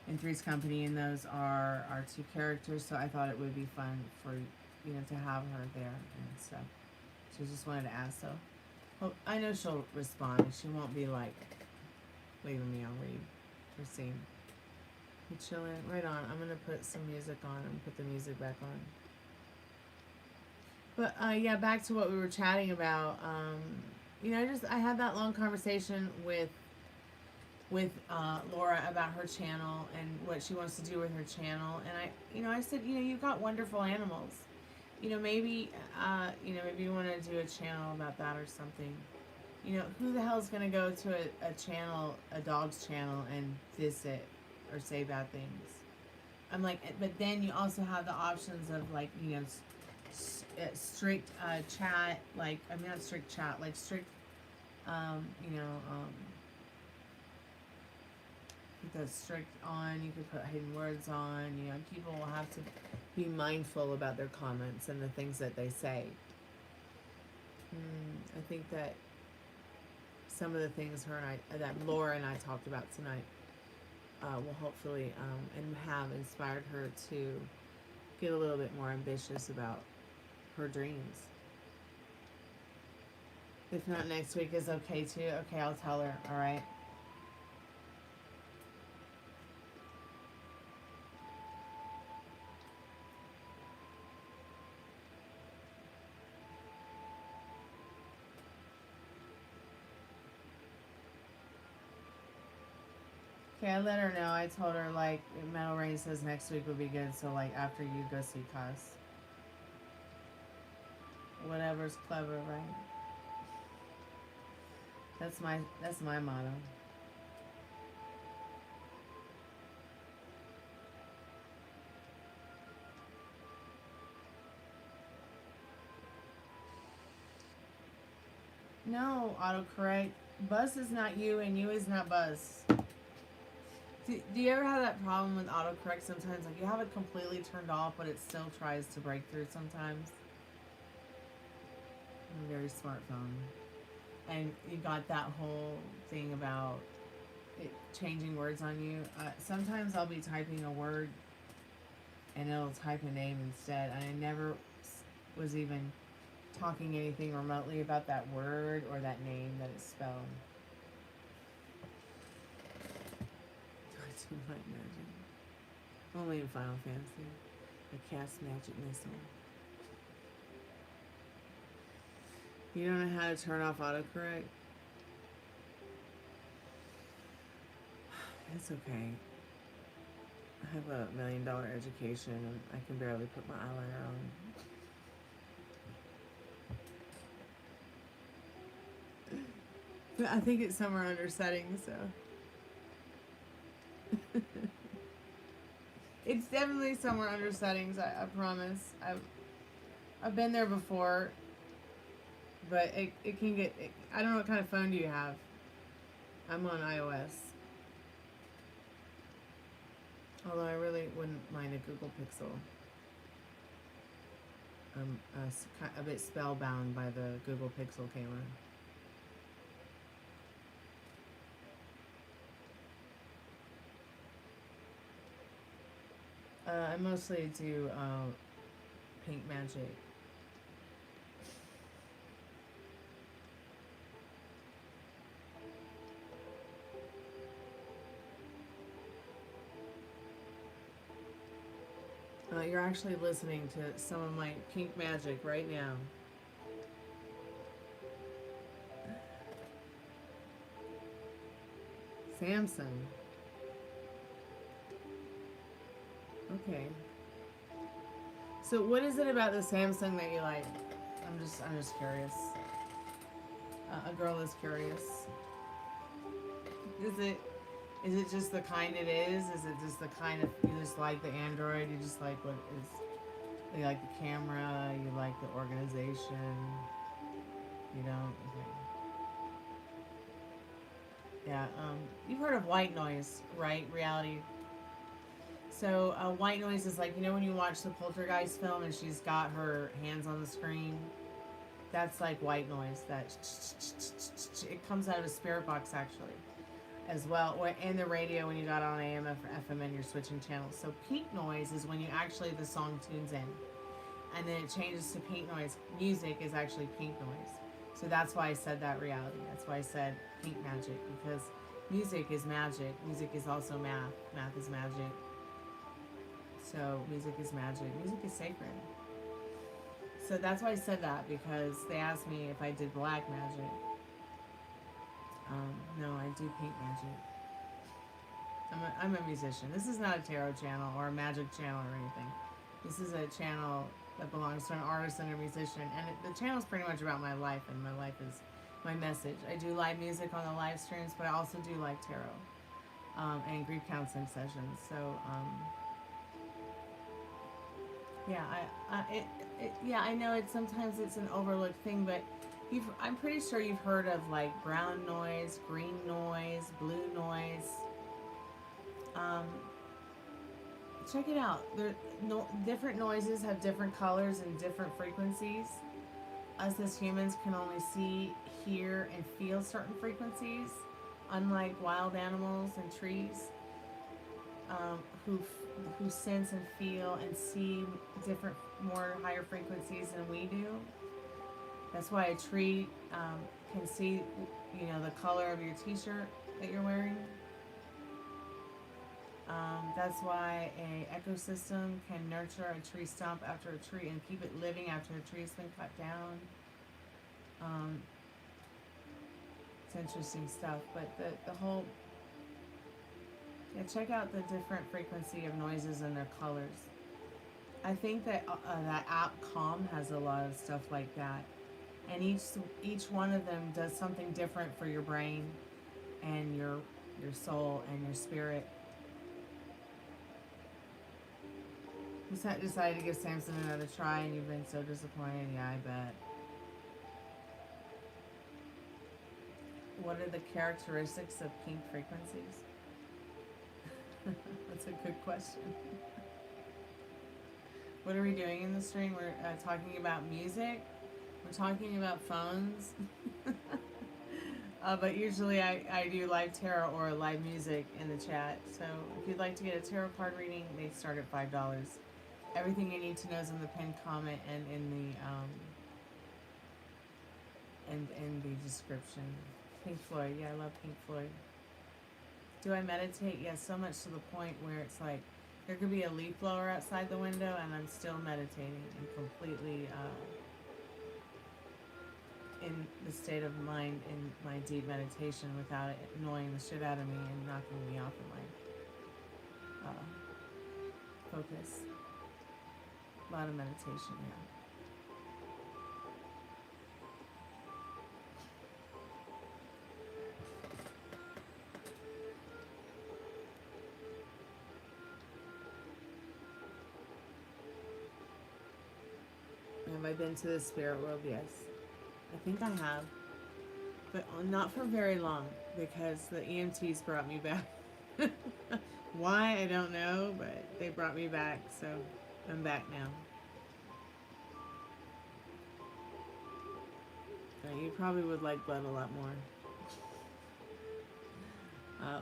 in Three's Company, and those are our two characters, so I thought it would be fun for, to have her there and stuff. She just wanted to ask, so well, I know she'll respond. She won't be like leaving me on read or scene. You chilling? Right on. I'm gonna put some music on and put the music back on. But yeah, back to what we were chatting about. You know, I had that long conversation with Laura about her channel and what she wants to do with her channel, and I said, you know, you've got wonderful animals. You know, maybe you want to do a channel about that or something. You know, who the hell is gonna go to a channel, a dog's channel, and diss it or say bad things? I'm like, but then you also have the options of, like, you know, strict chat, like, I mean, not strict chat, like strict, you know, put the strict on, you could put hidden words on, you know, people will have to be mindful about their comments and the things that they say. I think that some of the things that Laura and I talked about tonight will hopefully and have inspired her to get a little bit more ambitious about her dreams. If not, next week is okay too. Okay, I'll tell her. All right. Okay, I let her know. I told her, like, Metal Rain says next week would be good, so, like, after you go see Haus. Whatever's clever, right? That's my motto. No, autocorrect. Buzz is not you, and you is not Buzz. Do you ever have that problem with autocorrect sometimes? Like, you have it completely turned off, but it still tries to break through sometimes. A very smart phone. And you got that whole thing about it changing words on you. Sometimes I'll be typing a word, and it'll type a name instead. And I never was even talking anything remotely about that word or that name that it's spelled. Light magic. Only in Final Fantasy. I cast magic missile. You don't know how to turn off autocorrect? It's okay. I have a $1 million education and I can barely put my eyeliner on. But I think it's somewhere under settings, so. It's definitely somewhere under settings, I promise. I've been there before, but it can get, I don't know what kind of phone do you have. I'm on iOS. Although I really wouldn't mind a Google Pixel. I'm a bit spellbound by the Google Pixel camera. I mostly do pink magic. You're actually listening to some of my pink magic right now. Samsung. Okay. So what is it about the Samsung that you like? I'm just curious. A girl is curious. Is it just the kind it is? Is it just the kind of, you just like the Android? You just like what is, you like the camera? You like the organization? You don't? Okay. Yeah, you've heard of white noise, right? Reality. So white noise is like, you know when you watch the Poltergeist film and she's got her hands on the screen? That's like white noise. That it comes out of a Spiritbox actually, as well, or in the radio when you got on AM or FM and you're switching channels. So pink noise is when you actually, the song tunes in. and then it changes to pink noise. Music is actually pink noise. So that's why I said that reality. That's why I said pink magic, because music is magic. Music is also math. Math is magic. So music is magic. Music is sacred. So that's why I said that, because they asked me if I did black magic. No, I do pink magic. I'm a musician. This is not a tarot channel or a magic channel or anything. This is a channel that belongs to an artist and a musician. And the channel is pretty much about my life, and my life is my message. I do live music on the live streams, but I also do live tarot and grief counseling sessions. So, yeah, I know sometimes it's an overlooked thing, but I'm pretty sure you've heard of like brown noise, green noise, blue noise. Check it out. Different noises have different colors and different frequencies. Us as humans can only see, hear, and feel certain frequencies, unlike wild animals and trees, who sense and feel and see different, more higher frequencies than we do. That's why a tree can see, the color of your t-shirt that you're wearing. That's why a ecosystem can nurture a tree stump after a tree and keep it living after a tree's been cut down. It's interesting stuff, but the whole, check out the different frequency of noises and their colors. I think that that app Calm has a lot of stuff like that, and each one of them does something different for your brain and your soul and your spirit. You decided to give Samson another try, and you've been so disappointed. Yeah, I bet. What are the characteristics of pink frequencies? That's a good question. What are we doing in the stream? We're talking about music. We're talking about phones. But usually I do live tarot or live music in the chat. So if you'd like to get a tarot card reading, they start at $5. Everything you need to know is in the pinned comment and in the description. Pink Floyd, yeah, I love Pink Floyd. Do I meditate? Yes, so much to the point where it's like there could be a leaf blower outside the window and I'm still meditating and completely in the state of mind in my deep meditation without it annoying the shit out of me and knocking me off of my focus. A lot of meditation, yeah. Have I been to the spirit world? Yes. I think I have. But not for very long, because the EMTs brought me back. Why, I don't know, but they brought me back, so I'm back now. You probably would like blood a lot more.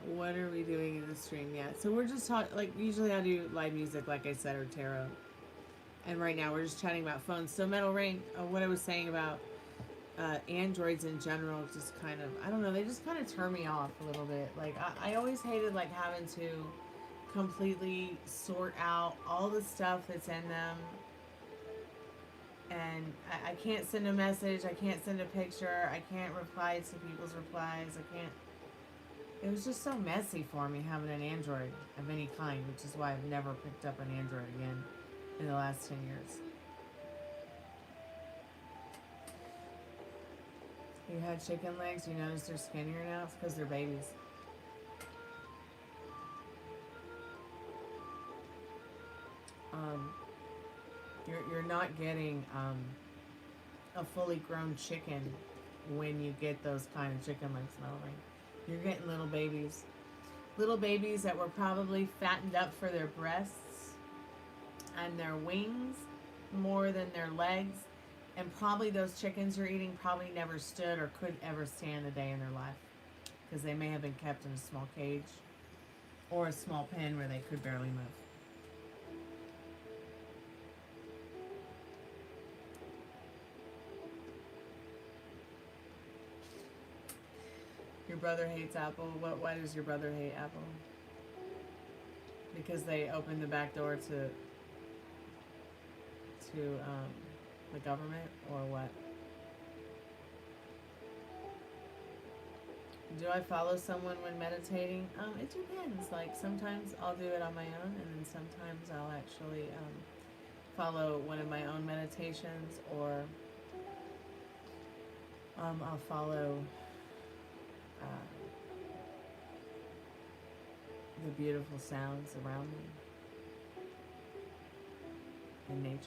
What are we doing in the stream? Yeah, so we're just talking, like, usually I do live music, like I said, or tarot. And right now we're just chatting about phones. So Metal Rain, what I was saying about Androids in general, just kind of, I don't know, they just kind of turn me off a little bit. Like, I always hated, like, having to completely sort out all the stuff that's in them. And I can't send a message, I can't send a picture, I can't reply to people's replies, I can't. It was just so messy for me having an Android of any kind, which is why I've never picked up an Android again in the last 10 years. You had chicken legs, you notice they're skinnier now? It's because they're babies. You're not getting a fully grown chicken when you get those kind of chicken legs, Melanie. You're getting little babies. Little babies that were probably fattened up for their breasts and their wings more than their legs. And probably those chickens you're eating probably never stood or could ever stand a day in their life, because they may have been kept in a small cage or a small pen where they could barely move. Your brother hates Apple. Why does your brother hate Apple? Because they opened the back door to the government, or what? Do I follow someone when meditating? It depends. Like, sometimes I'll do it on my own, and then sometimes I'll actually follow one of my own meditations, or I'll follow the beautiful sounds around me in nature.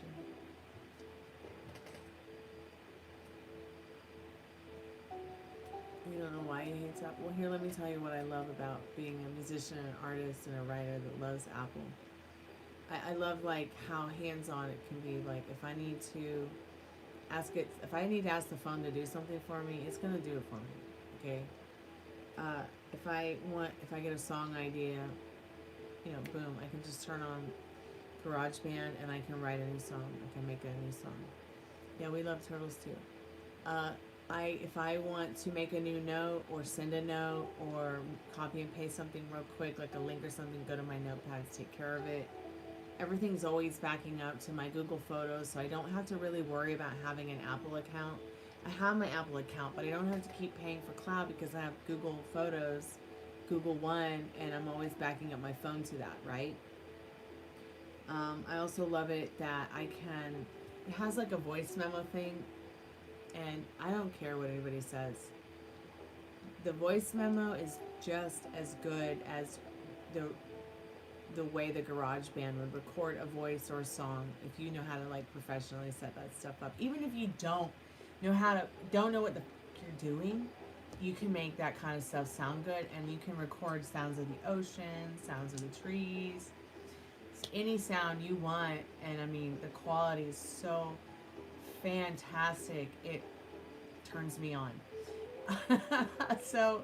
You don't know why he hates Apple? Well, here, let me tell you what I love about being a musician, an artist, and a writer that loves Apple. I love, like, how hands-on it can be. Like, if I need to ask the phone to do something for me, it's gonna do it for me. Okay. If I get a song idea, you know, boom, I can just turn on GarageBand and I can write a new song. I can make a new song. Yeah, we love turtles too. If I want to make a new note or send a note or copy and paste something real quick, like a link or something, go to my notepads, take care of it. Everything's always backing up to my Google Photos, so I don't have to really worry about having an Apple account. I have my Apple account, but I don't have to keep paying for cloud because I have Google Photos, Google One, and I'm always backing up my phone to that, right? I also love it that it has like a voice memo thing, and I don't care what anybody says. The voice memo is just as good as the way the GarageBand would record a voice or a song if you know how to, like, professionally set that stuff up. Even if you don't know what the you're doing, you can make that kind of stuff sound good, and you can record sounds of the ocean, sounds of the trees, any sound you want. And I mean, the quality is so fantastic, it turns me on. So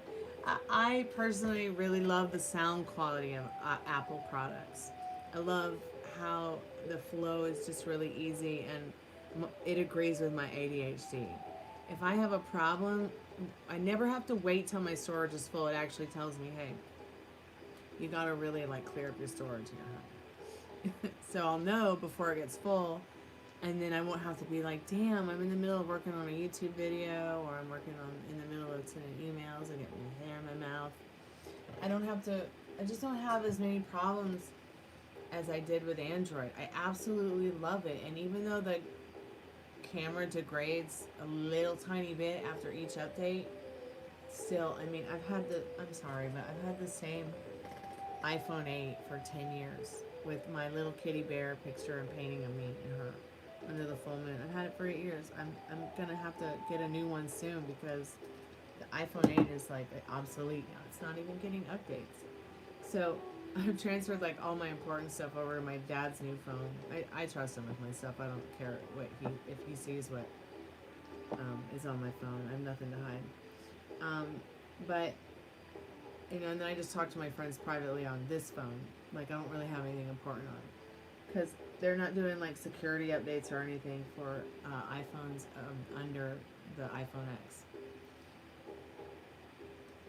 I personally really love the sound quality of Apple products. I love how the flow is just really easy, and it agrees with my ADHD. If I have a problem, I never have to wait till my storage is full. It actually tells me, hey, you gotta really, like, clear up your storage here. So I'll know before it gets full, and then I won't have to be like, damn, I'm in the middle of working on a YouTube video, or I'm working in the middle of sending emails and getting hair in my mouth. I just don't have as many problems as I did with Android. I absolutely love it. And even though the camera degrades a little tiny bit after each update, still, I mean, I've had the same iPhone 8 for 10 years with my little kitty bear picture and painting of me and her under the full moon. I've had it for 8 years. I'm gonna have to get a new one soon because the iPhone 8 is, like, obsolete now. It's not even getting updates. So I've transferred, like, all my important stuff over to my dad's new phone. I trust him with my stuff. I don't care if he sees what is on my phone. I have nothing to hide. But, you know, and then I just talk to my friends privately on this phone. Like, I don't really have anything important on it, because they're not doing, like, security updates or anything for iPhones under the iPhone X.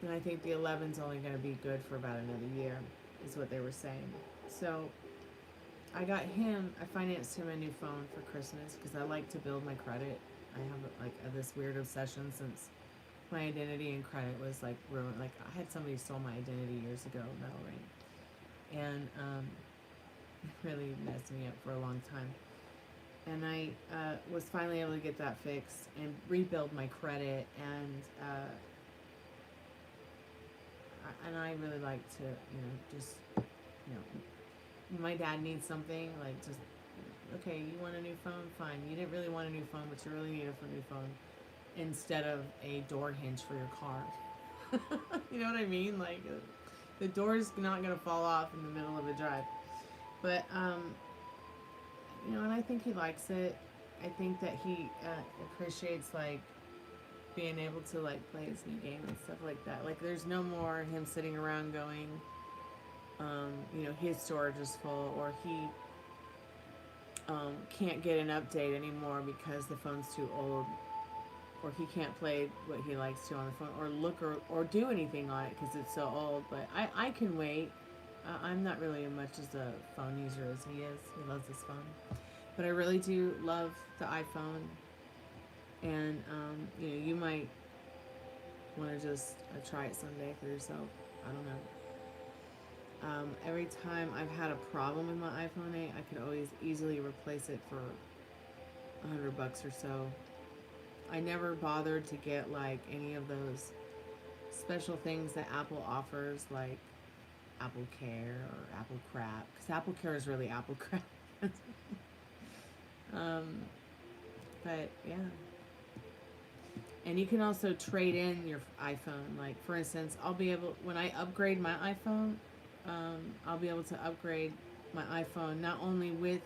And I think the 11's only going to be good for about another year, is what they were saying. So I financed him a new phone for Christmas because I like to build my credit. I have, like, this weird obsession since my identity and credit was, like, ruined. Like, I had somebody stole my identity years ago, metal ring. And it really messed me up for a long time. And I was finally able to get that fixed and rebuild my credit, and I really like to, my dad needs something, like, just, okay, you want a new phone? Fine. You didn't really want a new phone, but you really need a new phone instead of a door hinge for your car. You know what I mean? Like, the door's not going to fall off in the middle of a drive. But, and I think he likes it. I think that he appreciates, like, being able to, like, play his new game and stuff like that. Like, there's no more him sitting around going, his storage is full, or he can't get an update anymore because the phone's too old. or he can't play what he likes to on the phone, or look or do anything on it because it's so old. But I can wait. I'm not really as much as a phone user as he is. He loves his phone. But I really do love the iPhone. And, you know, you might want to just try it someday for yourself. I don't know. Every time I've had a problem with my iPhone 8, I could always easily replace it for $100 or so. I never bothered to get like any of those special things that Apple offers, like Apple Care or Apple Crap, because Apple Care is really Apple Crap. But yeah. And you can also trade in your iPhone. Like, for instance, I'll be able, when I upgrade my iPhone, I'll be able to upgrade my iPhone not only with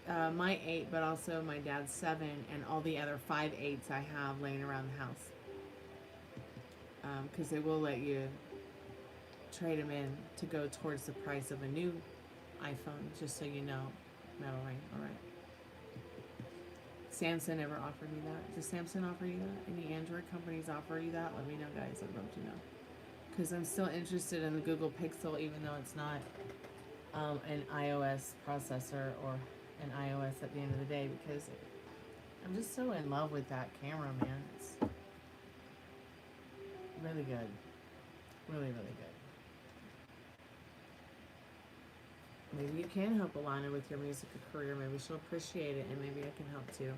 my 8, but also my dad's 7 and all the other 5 8s I have laying around the house. Because they will let you trade them in to go towards the price of a new iPhone, just so you know. Metal Ring, alright. Samsung never offered me that. Does Samsung offer you that? Any Android companies offer you that? Let me know, guys. I'd love to know. Because I'm still interested in the Google Pixel, even though it's not an iOS processor or an iOS at the end of the day, because I'm just so in love with that camera, man. It's really good. Really, really good. Maybe you can help Alana with your music career. Maybe she'll appreciate it, and maybe I can help too.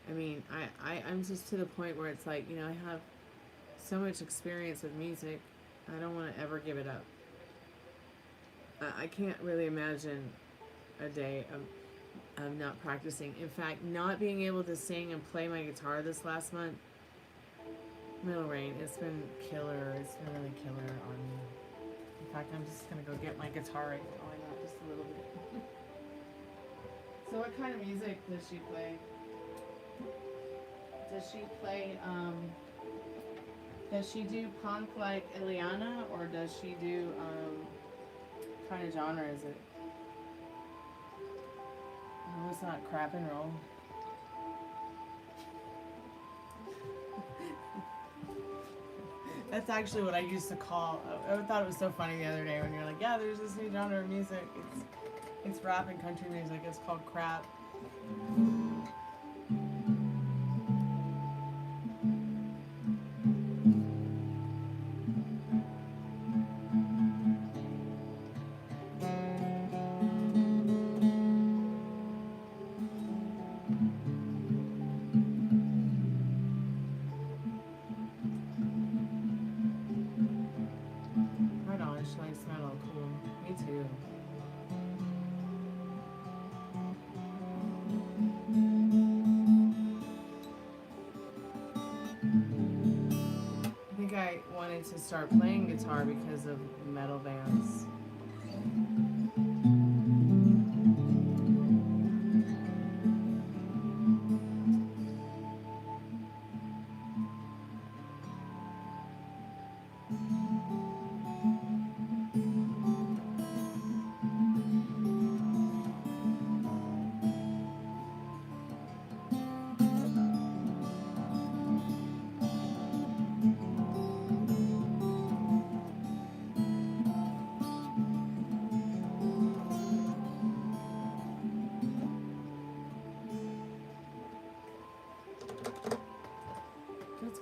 I mean, I'm just to the point where it's like, you know, I have so much experience with music. I don't want to ever give it up. I can't really imagine a day of not practicing. In fact, not being able to sing and play my guitar this last month, Middle Rain, it's been killer. It's been really killer on me. In fact, I'm just going to go get my guitar right now. Why not? Just a little bit. So what kind of music does she play? Does she do punk like Ileana, or does she do, what kind of genre is it? Oh, it's not crap and roll. That's actually what I used to call. I thought it was so funny the other day when you're like, yeah, there's this new genre of music. It's rap and country music. It's called crap. To start playing guitar because of metal bands.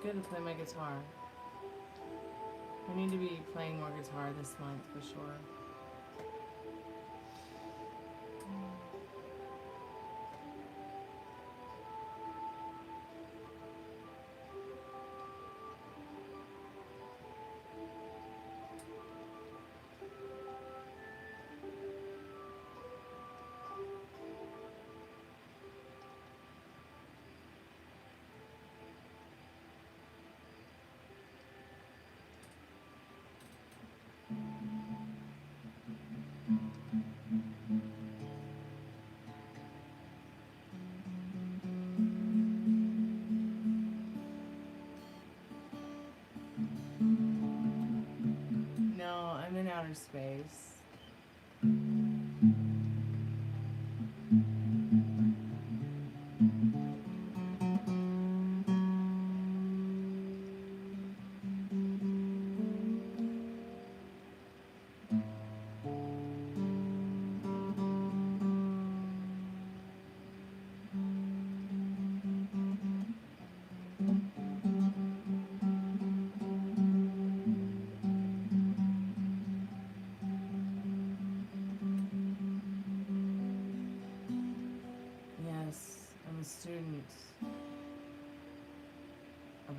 Good to play my guitar. I need to be playing more guitar this month for sure. I'm in outer space.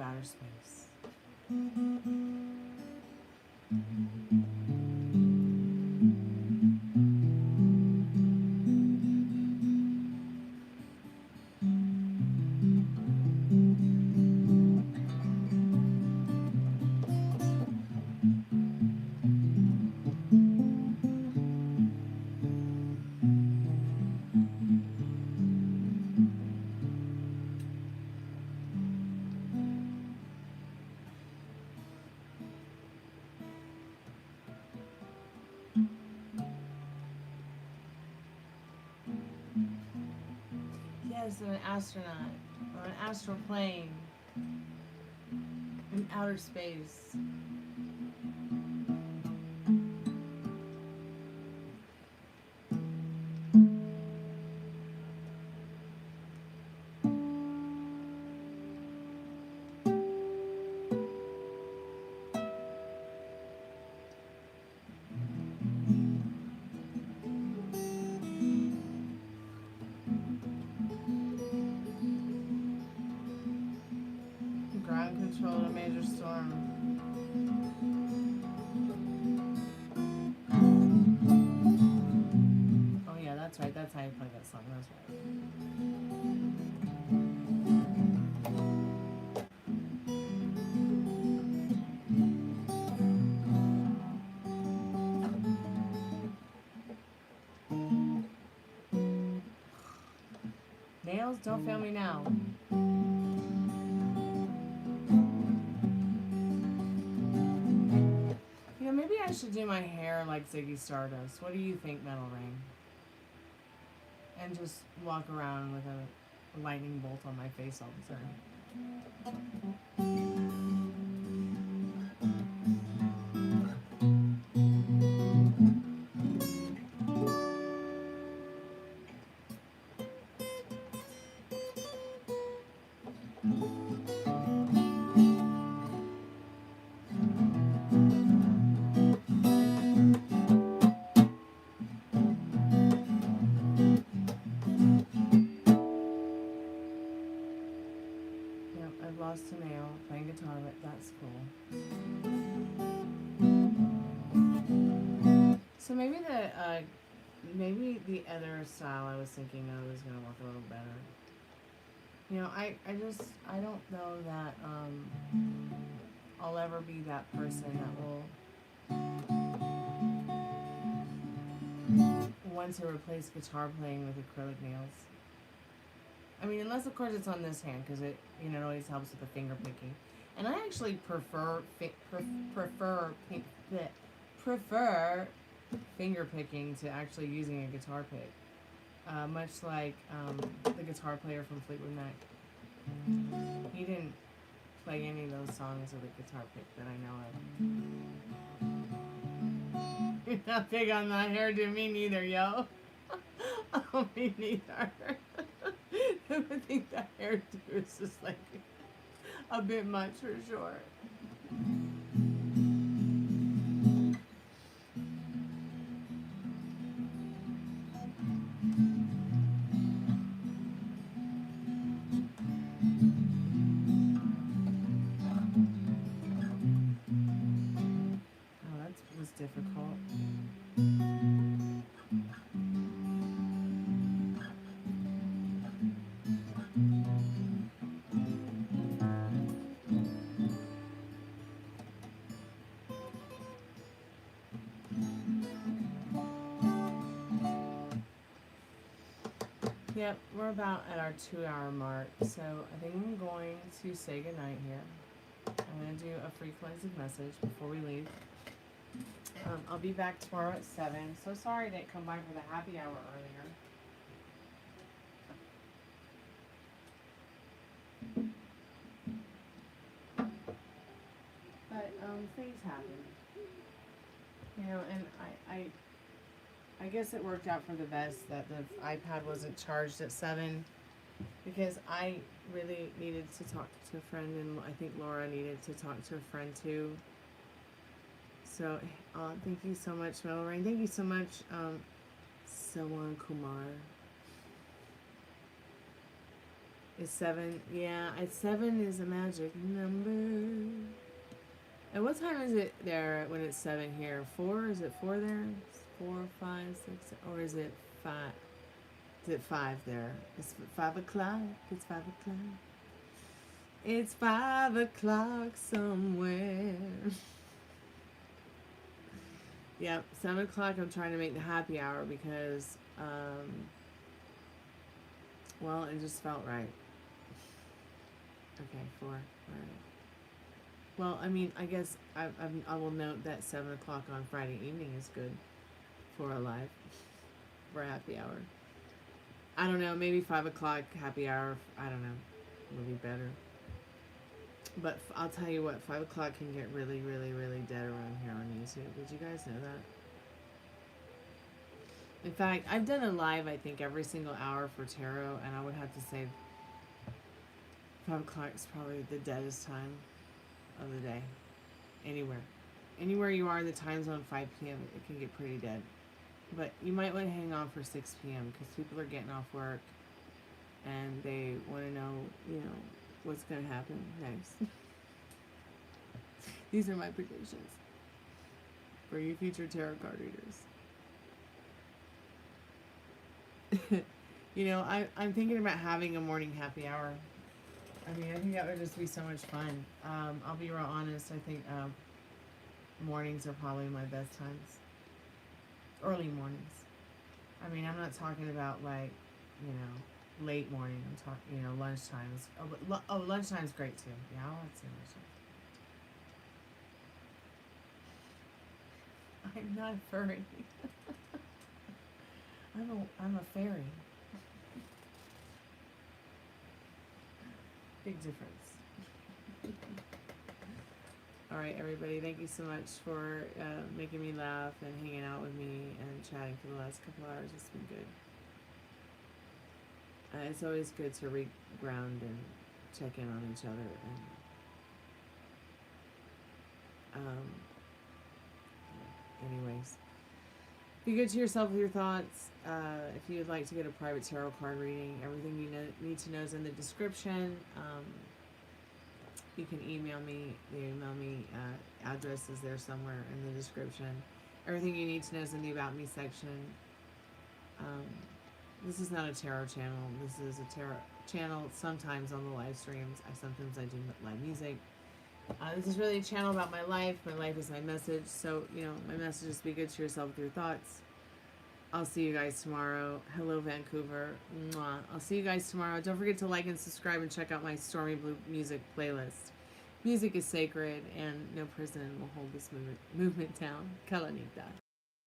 outer space. Yes, I'm an astronaut. On an astral plane. In outer space. Ground control to major storm. Oh yeah, that's right. That's how you play that song. That's right. Nails, don't fail me now. You know, maybe I should do my hair like Ziggy Stardust. What do you think, Metal Ring? And just walk around with a lightning bolt on my face all the time. Lost a nail playing guitar, but that's cool. So maybe the other style I was thinking of is gonna work a little better. You know, I don't know that I'll ever be that person that will want to replace guitar playing with acrylic nails. I mean, unless of course it's on this hand, because it, you know, it always helps with the finger picking. And I actually prefer finger picking to actually using a guitar pick, much like the guitar player from Fleetwood Mac. He didn't play any of those songs with a guitar pick that I know of. You're not big on my hairdo, me neither, yo. Oh, me neither. I think the hairdo is just like a bit much for sure. Oh, that was difficult. Yep, we're about at our 2-hour mark, so I think I'm going to say goodnight here. I'm going to do a free collective message before we leave. I'll be back tomorrow at 7. So sorry I didn't come by for the happy hour earlier. But things happen. You know, and I guess it worked out for the best that the iPad wasn't charged at 7, because I really needed to talk to a friend, and I think Laura needed to talk to a friend too. So thank you so much, Metal Rain. Thank you so much, Sawan Kumar. Is 7? Yeah, 7 is a magic number. And what time is it there when it's 7 here? 4? Is it 4 there? 4, 5, 6, or is it 5? Is it 5 there? It's 5 o'clock. It's 5 o'clock. It's 5 o'clock somewhere. Yep, 7 o'clock I'm trying to make the happy hour because, well, it just felt right. Okay, 4. All right. Well, I mean, I guess I will note that 7 o'clock on Friday evening is good for a live, for a happy hour. I don't know, maybe 5 o'clock happy hour, I don't know, would be better. But I'll tell you what, 5 o'clock can get really, really, really dead around here on YouTube. Did you guys know that? In fact, I've done a live, I think, every single hour for tarot, and I would have to say 5 o'clock is probably the deadest time of the day. Anywhere you are in the time zone, 5 p.m., it can get pretty dead. But you might want to hang on for 6 p.m. because people are getting off work and they want to know, you know, what's going to happen next. These are my predictions for you future tarot card readers. You know, I'm thinking about having a morning happy hour. I mean, I think that would just be so much fun. I'll be real honest. I think mornings are probably my best times. Early mornings. I mean, I'm not talking about like, you know, late morning. I'm talking, you know, lunchtime. Oh, lunchtime's great too. Yeah, let's see lunchtime. I'm not a furry. I'm a fairy. Big difference. All right, everybody, thank you so much for making me laugh and hanging out with me and chatting for the last couple hours. It's been good. It's always good to reground and check in on each other. And anyways, be good to yourself with your thoughts. If you would like to get a private tarot card reading, everything you need to know is in the description. You can email me. The email me address is there somewhere in the description. Everything you need to know is in the About Me section. This is not a tarot channel. This is a tarot channel. Sometimes on the live streams, sometimes I do live music. This is really a channel about my life. My life is my message. So, you know, my message is be good to yourself with your thoughts. I'll see you guys tomorrow. Hello, Vancouver. Mwah. I'll see you guys tomorrow. Don't forget to like and subscribe and check out my StormieBleu music playlist. Music is sacred, and no prison will hold this movement down. Kalanita.